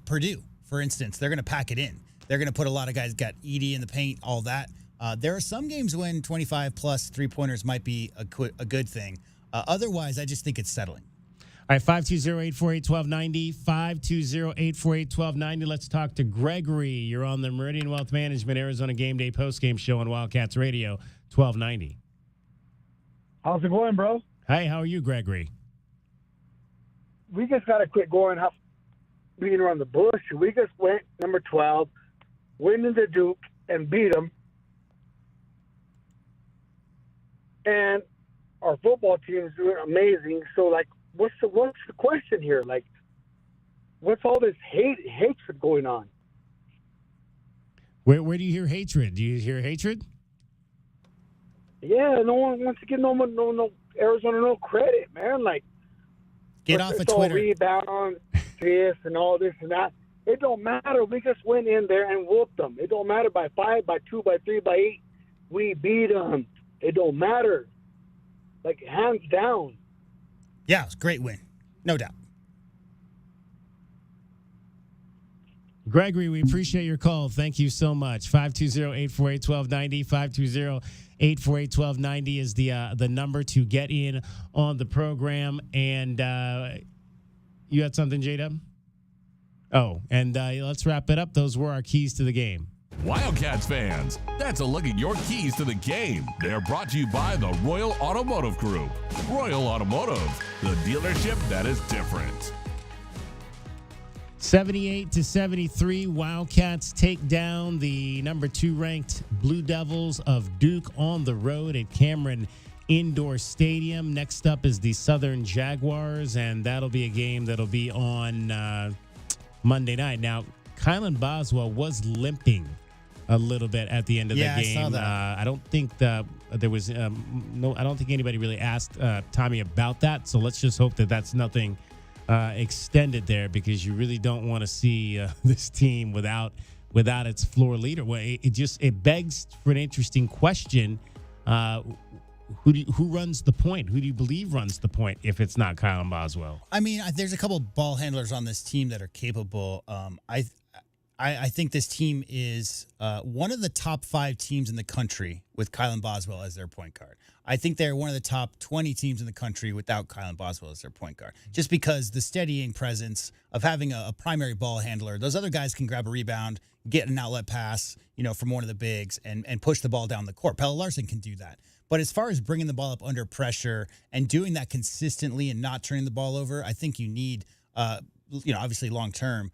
Purdue, for instance, they're going to pack it in. They're going to put a lot of guys, got Edey in the paint, all that. There are some games when 25-plus three-pointers might be a good thing. Otherwise, I just think it's settling. All right, 520-848-1290, 520-848-1290. Let's talk to Gregory. You're on the Meridian Wealth Management Arizona Game Day postgame show on Wildcats Radio, 1290. How's it going, bro? Hey, how are you, Gregory? We just got to quit going beating around the bush. We just went number 12, went into Duke, and beat them. And our football team is doing amazing. So, what's the question here? What's all this hatred going on? Where do you hear hatred? Do you hear hatred? Yeah, no one wants to give no Arizona no credit, man. Get off of Twitter. All rebound, this and all this and that. It don't matter. We just went in there and whooped them. It don't matter by 5, by 2, by 3, by 8. We beat them. It don't matter. Hands down. Yeah, it was a great win. No doubt. Gregory, we appreciate your call. Thank you so much. 520-848-1290. 520-848-1290 is the number to get in on the program. And you had something, J-Dub? Oh, and let's wrap it up. Those were our keys to the game. Wildcats fans, that's a look at your keys to the game. They're brought to you by the Royal Automotive Group. Royal Automotive, the dealership that is different. 78-73, Wildcats take down the number 2 ranked Blue Devils of Duke on the road at Cameron Indoor Stadium. Next up is the Southern Jaguars, and that'll be a game that'll be on Monday night. Now, Kylan Boswell was limping a little bit at the end of the game. I saw that. I don't think there was I don't think anybody really asked Tommy about that. So let's just hope that that's nothing extended there, because you really don't want to see this team without its floor leader. Well, it begs for an interesting question. Who runs the point? Who do you believe runs the point if it's not Kylan Boswell? I mean, there's a couple ball handlers on this team that are capable. I think this team is one of the top 5 teams in the country with Kylan Boswell as their point guard. I think they're one of the top 20 teams in the country without Kylan Boswell as their point guard, just because the steadying presence of having a primary ball handler. Those other guys can grab a rebound, get an outlet pass, from one of the bigs and push the ball down the court. Pelle Larsson can do that. But as far as bringing the ball up under pressure and doing that consistently and not turning the ball over, I think you need, obviously long term.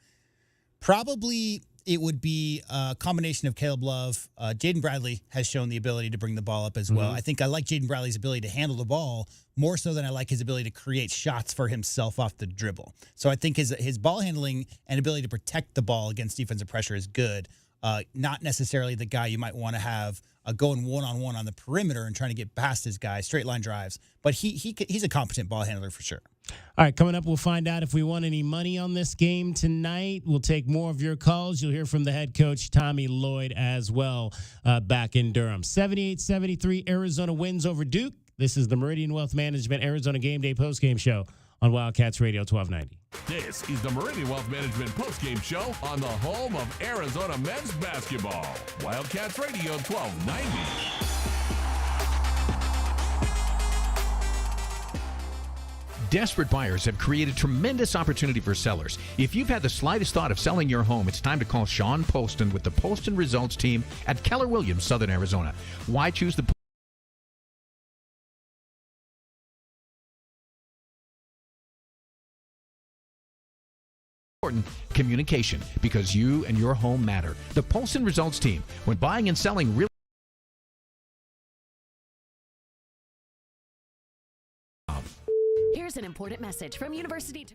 Probably it would be a combination of Caleb Love. Jaden Bradley has shown the ability to bring the ball up as well. I think I like Jaden Bradley's ability to handle the ball more so than I like his ability to create shots for himself off the dribble. So I think his ball handling and ability to protect the ball against defensive pressure is good. Not necessarily the guy you might want to have going one-on-one on the perimeter and trying to get past his guy, straight line drives. But he's a competent ball handler for sure. All right, coming up, we'll find out if we won any money on this game tonight. We'll take more of your calls. You'll hear from the head coach, Tommy Lloyd, as well, back in Durham. 78-73, Arizona wins over Duke. This is the Meridian Wealth Management Arizona Game Day postgame show on Wildcats Radio 1290. This is the Meridian Wealth Management postgame show on the home of Arizona men's basketball. Wildcats Radio 1290. Desperate buyers have created tremendous opportunity for sellers. If you've had the slightest thought of selling your home, it's time to call Sean Poston with the Poston Results team at Keller Williams, Southern Arizona. Why choose the important communication, because you and your home matter. The Poston Results team, when buying and selling real. Here's an important message from University.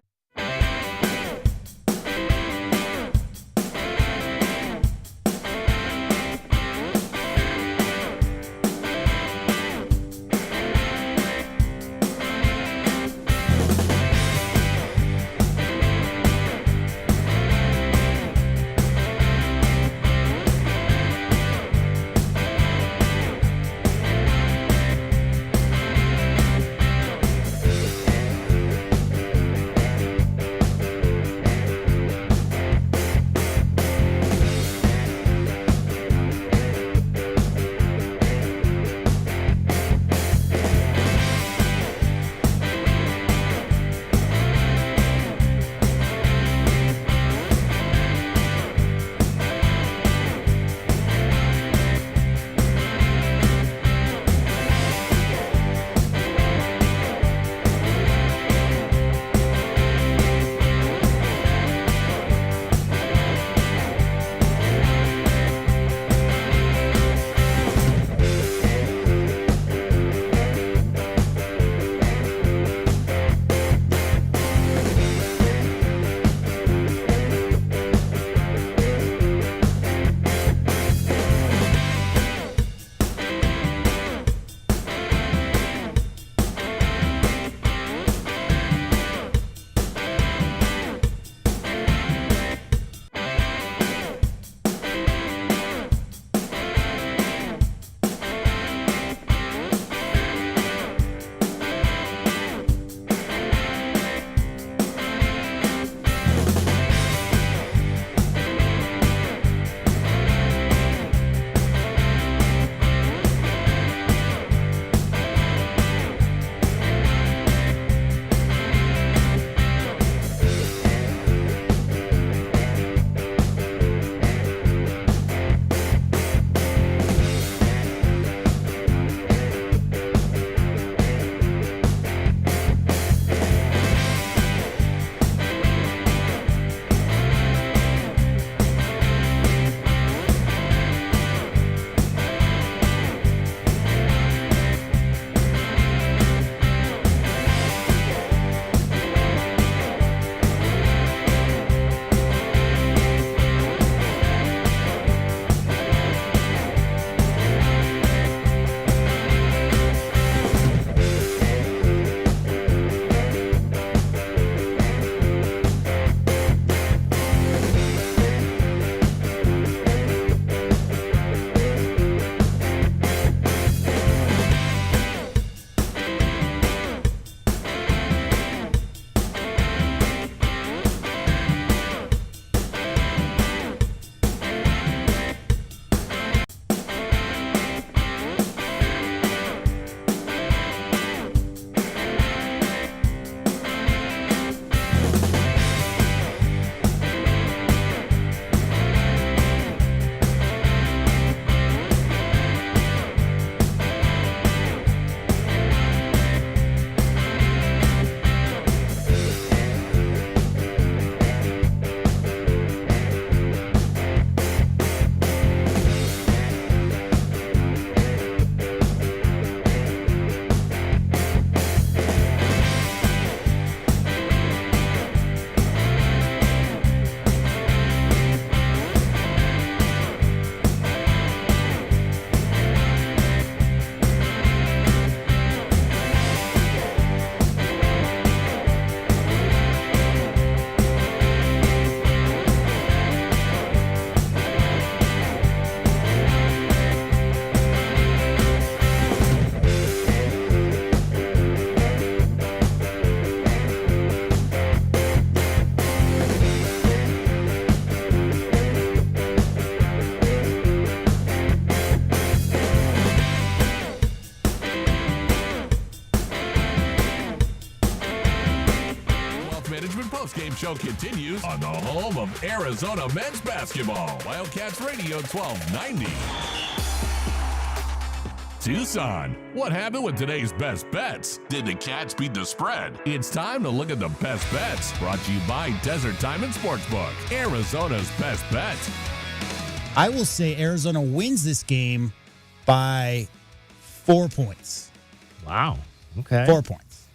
postgame show continues on the home of Arizona men's basketball. Wildcats Radio 1290. Tucson. What happened with today's best bets? Did the Cats beat the spread? It's time to look at the best bets. Brought to you by Desert Diamond Sportsbook, Arizona's best bet. I will say Arizona wins this game by 4 points. Wow. Okay. 4 points.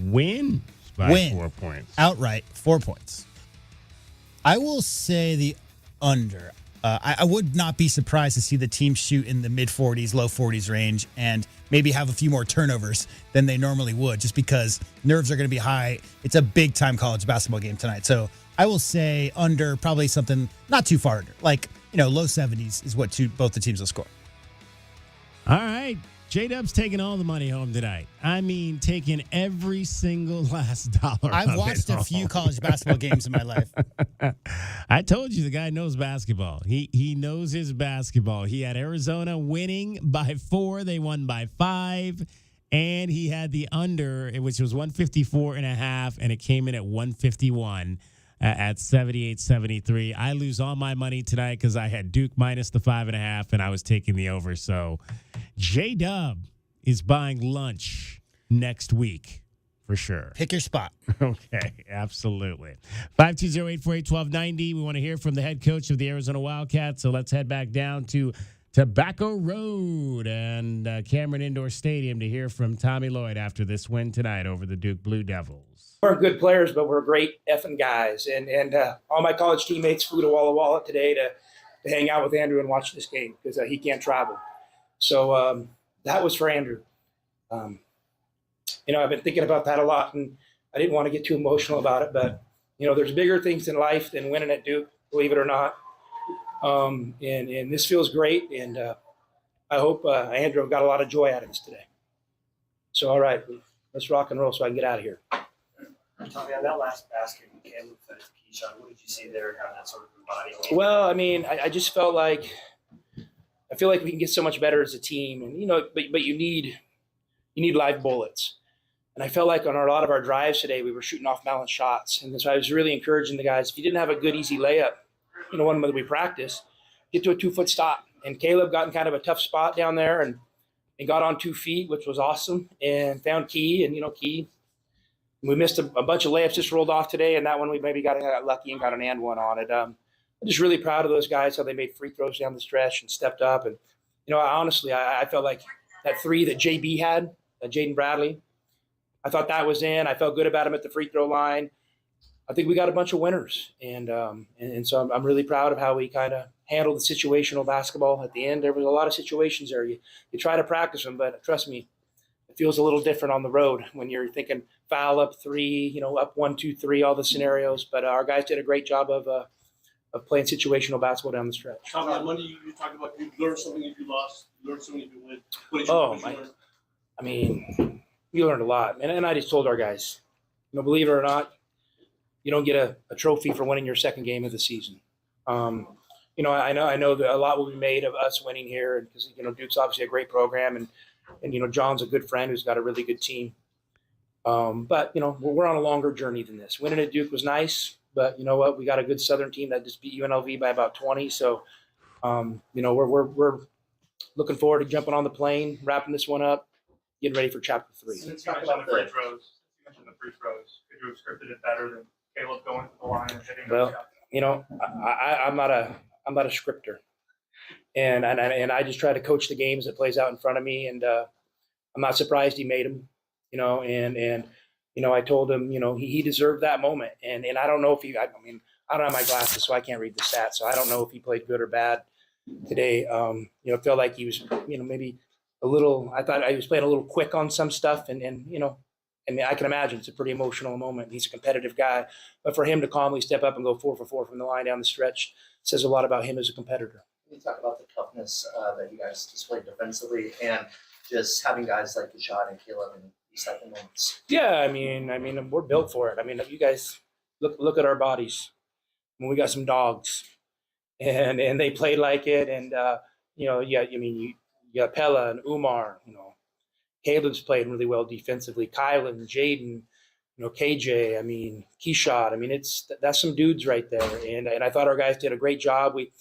Win by 4 points. Outright, 4 points. I will say the under. I would not be surprised to see the team shoot in the mid-40s, low 40s range and maybe have a few more turnovers than they normally would just because nerves are going to be high. It's a big-time college basketball game tonight. So I will say under, probably something not too far under. Like, low 70s is what both the teams will score. All right. J-Dub's taking all the money home tonight. I mean, taking every single last dollar. I've watched a few college basketball games in my life. I told you the guy knows basketball. He knows his basketball. He had Arizona winning by 4. They won by 5. And he had the under, which was 154.5, and it came in at 151 at 78-73. I lose all my money tonight because I had Duke minus the 5.5, and I was taking the over. So J-Dub is buying lunch next week for sure. Pick your spot. Okay, absolutely. 520-848-1290. We want to hear from the head coach of the Arizona Wildcats. So let's head back down to Tobacco Road and Cameron Indoor Stadium to hear from Tommy Lloyd after this win tonight over the Duke Blue Devils. We're good players, but we're great effing guys. And all my college teammates flew to Walla Walla today to hang out with Andrew and watch this game because he can't travel. So that was for Andrew. I've been thinking about that a lot, and I didn't want to get too emotional about it. But, there's bigger things in life than winning at Duke, believe it or not. And this feels great, and I hope Andrew got a lot of joy out of this today. So, all right, let's rock and roll so I can get out of here. Tommy, on that last basket, Caleb fed it to Keyshawn. What did you see there? How that sort of embodied? Well, I just felt like I feel like we can get so much better as a team, and but you need live bullets. And I felt like on a lot of our drives today, we were shooting off balance shots, and so I was really encouraging the guys. If you didn't have a good easy layup, one that we practice, get to a 2-foot stop. And Caleb got in kind of a tough spot down there and got on 2 feet, which was awesome, and found Key, and Key. We missed a bunch of layups just rolled off today, and that one we maybe got lucky and got an and one on it. I'm just really proud of those guys, how they made free throws down the stretch and stepped up. And, honestly, I felt like that 3 that JB had, Jaden Bradley, I thought that was in. I felt good about him at the free throw line. I think we got a bunch of winners. And so I'm really proud of how we kind of handled the situational basketball at the end. There was a lot of situations there. You try to practice them, but trust me, it feels a little different on the road when you're thinking foul up 3, up 1, 2, 3, all the scenarios. But our guys did a great job of playing situational basketball down the stretch. Tommy, on Monday you talked about you learned something if you lost, you learned something if you win. What did you learn? We learned a lot. And I just told our guys, believe it or not, you don't get a trophy for winning your second game of the season. I know that a lot will be made of us winning here because, Duke's obviously a great program and John's a good friend who's got a really good team. But we're on a longer journey than this. Winning at Duke was nice, but you know what? We got a good Southern team that just beat UNLV by about 20. So, we're looking forward to jumping on the plane, wrapping this one up, getting ready for chapter 3. Since you mentioned the free throws, could you have scripted it better than Caleb going to the line and hitting? Well, I'm not a scripter, and I just try to coach the games that plays out in front of me, and I'm not surprised he made them, I told him, he deserved that moment, and I don't know if I don't have my glasses, so I can't read the stats, so I don't know if he played good or bad today. It felt like he was, maybe a little. I thought he was playing a little quick on some stuff, and I can imagine it's a pretty emotional moment. He's a competitive guy, but for him to calmly step up and go 4 for 4 from the line down the stretch says a lot about him as a competitor. Can you talk about the toughness that you guys displayed defensively and just having guys like Keyshawn and Caleb in these type of moments? Yeah, we're built for it. You guys look at our bodies. We got some dogs, and they played like it. And you got Pella and Umar. Caleb's played really well defensively. Kylan, Jaden, KJ, I mean, Keyshot. I mean, that's some dudes right there. And I thought our guys did a great job. We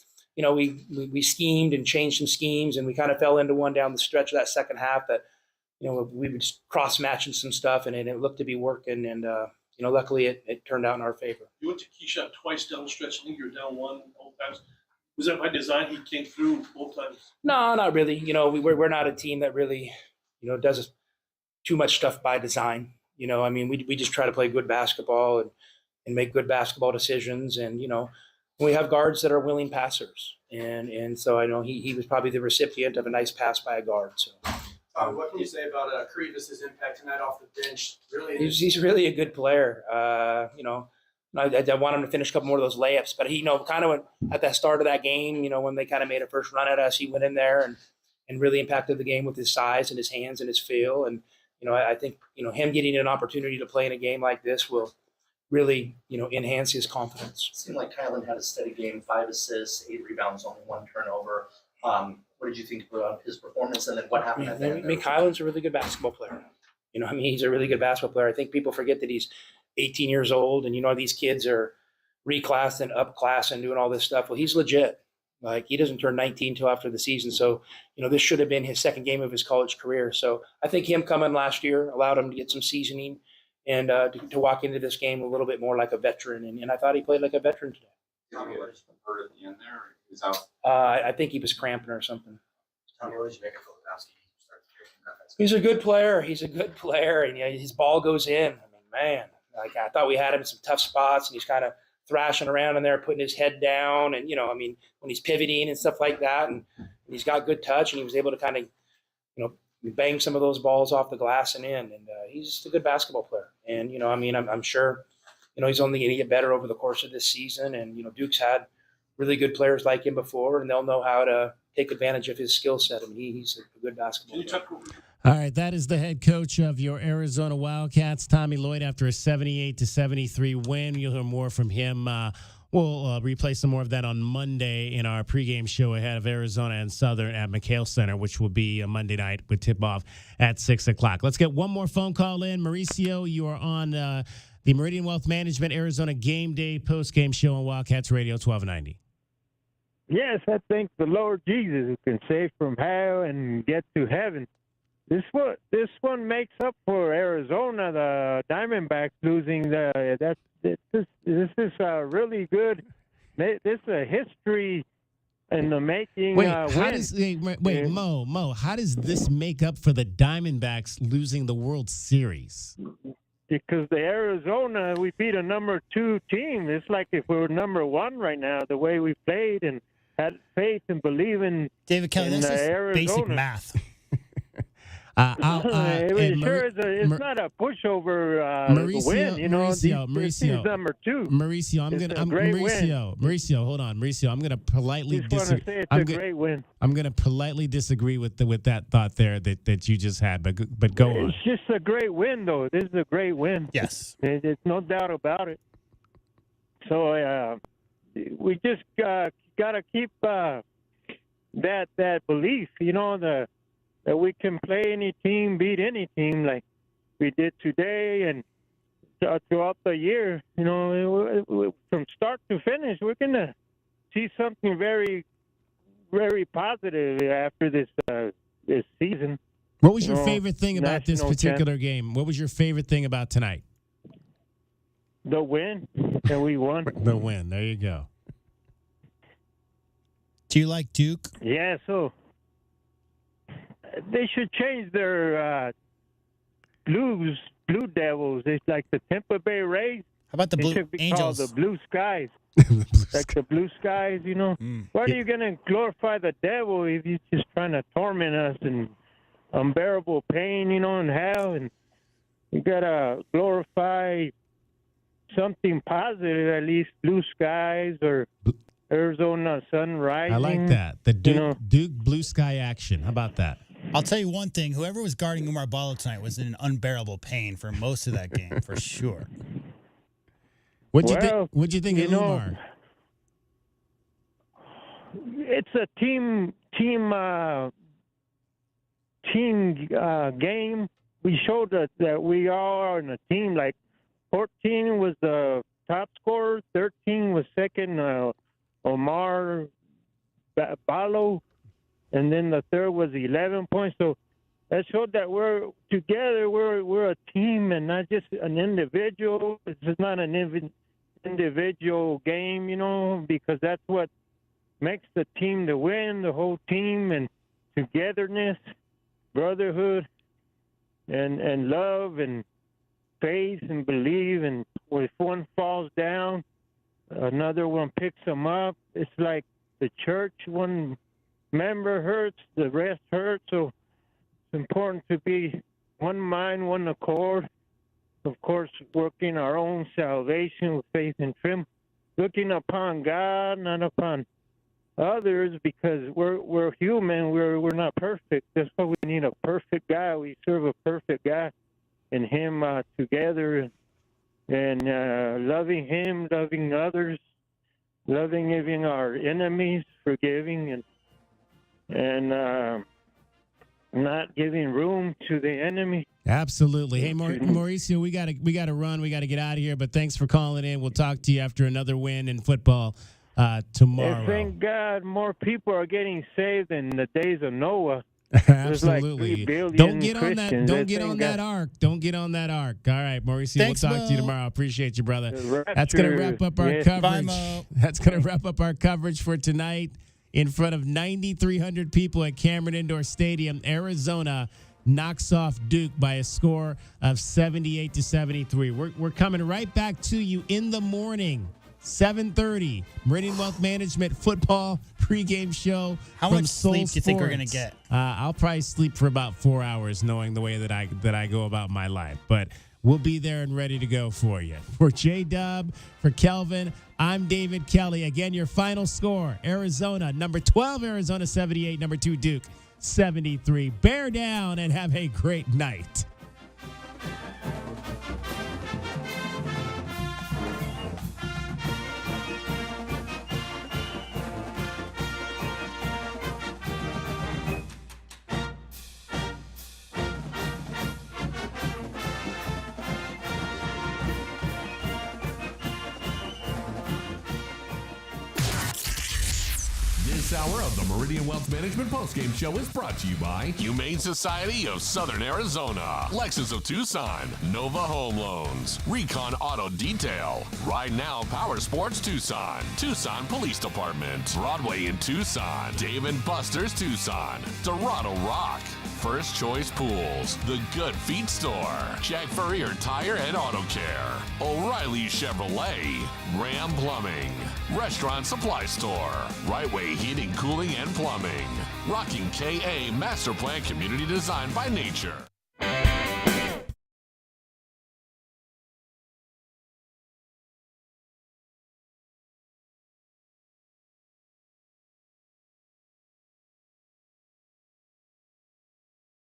schemed and changed some schemes, and we kind of fell into one down the stretch of that second half that, we were just cross-matching some stuff, and it looked to be working. And, luckily it turned out in our favor. You went to Keyshot twice down the stretch. I think you were down one both times. Was that by design? He came through both times? No, not really. We're not a team that really, does too much stuff by design. We just try to play good basketball and make good basketball decisions. And, we have guards that are willing passers. And so I know he was probably the recipient of a nice pass by a guard. So. What can you say about Krivas' impact tonight off the bench? Really, he's really a good player. I want him to finish a couple more of those layups, but he, kind of at that start of that game, when they kind of made a first run at us, he went in there and really impacted the game with his size and his hands and his feel. And, I think, him getting an opportunity to play in a game like this will really, enhance his confidence. It seemed like Kylan had a steady game, 5 assists, 8 rebounds, only 1 turnover. What did you think about his performance, and then what happened at the end? Kylan's a really good basketball player. He's a really good basketball player. I think people forget that he's 18 years old, and these kids are reclassed and upclassed and doing all this stuff. Well, he's legit. Like, he doesn't turn 19 till after the season. So, this should have been his second game of his college career. So I think him coming last year allowed him to get some seasoning and to walk into this game a little bit more like a veteran. And I thought he played like a veteran today. Tommy, what is hurt at the end there? He's out. I think he was cramping or something. Tommy, what did you make of Filipowski? He's a good player. He's a good player. And his ball goes in. I mean, man, I thought we had him in some tough spots, and he's kind of thrashing around in there, putting his head down. And, when he's pivoting and stuff like that, and he's got good touch, and he was able to kind of, bang some of those balls off the glass and in. And he's just a good basketball player. And, I'm sure, he's only going to get better over the course of this season. And, Duke's had really good players like him before, and they'll know how to take advantage of his skill set. I mean, he's a good basketball player. All right, that is the head coach of your Arizona Wildcats, Tommy Lloyd, after a 78-73 win. You'll hear more from him. We'll replay some more of that on Monday in our pregame show ahead of Arizona and Southern at McHale Center, which will be a Monday night with tip-off at 6 o'clock. Let's get one more phone call in. Mauricio, you are on the Meridian Wealth Management Arizona Game Day postgame show on Wildcats Radio 1290. Yes, I thank the Lord Jesus who can save from hell and get to heaven. This one makes up for Arizona, the Diamondbacks losing. This is really good. This is a history in the making. Mo, how does this make up for the Diamondbacks losing the World Series? Because the Arizona, we beat a number 2 team. It's like if we were number 1 right now, the way we played and had faith and believe in David Kelly, in this is Arizona. basic math. It's not a pushover win. This is number 2. Mauricio, hold on. Mauricio, I'm going to politely disagree. It's a great win. I'm going to politely disagree with that thought there that you just had, but go on. It's just a great win, though. This is a great win. Yes. There's no doubt about it. So we just got to keep that belief, that we can play any team, beat any team like we did today and throughout the year. From start to finish, we're going to see something very, very positive after this season. What was your favorite thing about this particular game? What was your favorite thing about tonight? The win, and we won. The win. There you go. Do you like Duke? Yeah, so they should change their Blue Devils. It's like the Tampa Bay Rays. How about the Blue should be Angels? Called the Blue Skies. Like the Blue Skies, Why are you going to glorify the devil if you're just trying to torment us in unbearable pain, and hell? And you got to glorify something positive, at least blue skies or Arizona sun rising. I like that. The Duke Blue Sky action. How about that? I'll tell you one thing. Whoever was guarding Umar Ballo tonight was in unbearable pain for most of that game, for sure. What'd you think of Umar? It's a team game. We showed that we all are in a team. Like 14 was the top scorer. 13 was second, Omar Balo. And then the third was 11 points. So that showed that we're together. We're a team and not just an individual. This is not an individual game, you know, because that's what makes the team to win, the whole team, and togetherness, brotherhood, and love and faith and believe. And if one falls down, another one picks them up. It's like the church, one member hurts, the rest hurts. So it's important to be one mind, one accord. Of course, working our own salvation with faith and trim, looking upon God, not upon others, because we're human. We're not perfect. That's why we need a perfect guy. We serve a perfect God, and Him together, and loving Him, loving others, loving even our enemies, forgiving, and not giving room to the enemy. Absolutely. Hey, Mauricio, we gotta run. We gotta get out of here. But thanks for calling in. We'll talk to you after another win in football tomorrow. And thank God more people are getting saved in the days of Noah. Absolutely. Like 3 billion Don't get on that. Christians. Don't get on that arc. Don't get on that arc. All right, Mauricio. Thanks, we'll talk to you Mo. tomorrow. Appreciate you, brother. Rapture. That's gonna wrap up our Yes. coverage. Bye, Mo. That's gonna wrap up our coverage for tonight. In front of 9,300 people at Cameron Indoor Stadium, Arizona knocks off Duke by a score of 78-73. We're coming right back to you in the morning, 7:30. Meridian Wealth Management football pregame show. How from much Soul sleep do you think we're Sports. gonna get? I'll probably sleep for about 4 hours, knowing the way that I go about my life. But we'll be there and ready to go for you. For J-Dub, for Kelvin, I'm David Kelly. Again, your final score, Arizona, number 12, Arizona 78, number 2, Duke 73. Bear down and have a great night. This hour of the Meridian Wealth Management Postgame Show is brought to you by Humane Society of Southern Arizona, Lexus of Tucson, Nova Home Loans, Recon Auto Detail, Ride Now Power Sports Tucson, Tucson Police Department, Broadway in Tucson, Dave & Buster's Tucson, Dorado Rock, First Choice Pools, The Good Feet Store, Jack Furrier Tire and Auto Care, O'Reilly Chevrolet, Ram Plumbing, Restaurant Supply Store, Right Way Heating, Cooling, and Plumbing, Rocking KA Master Plan Community Design by Nature.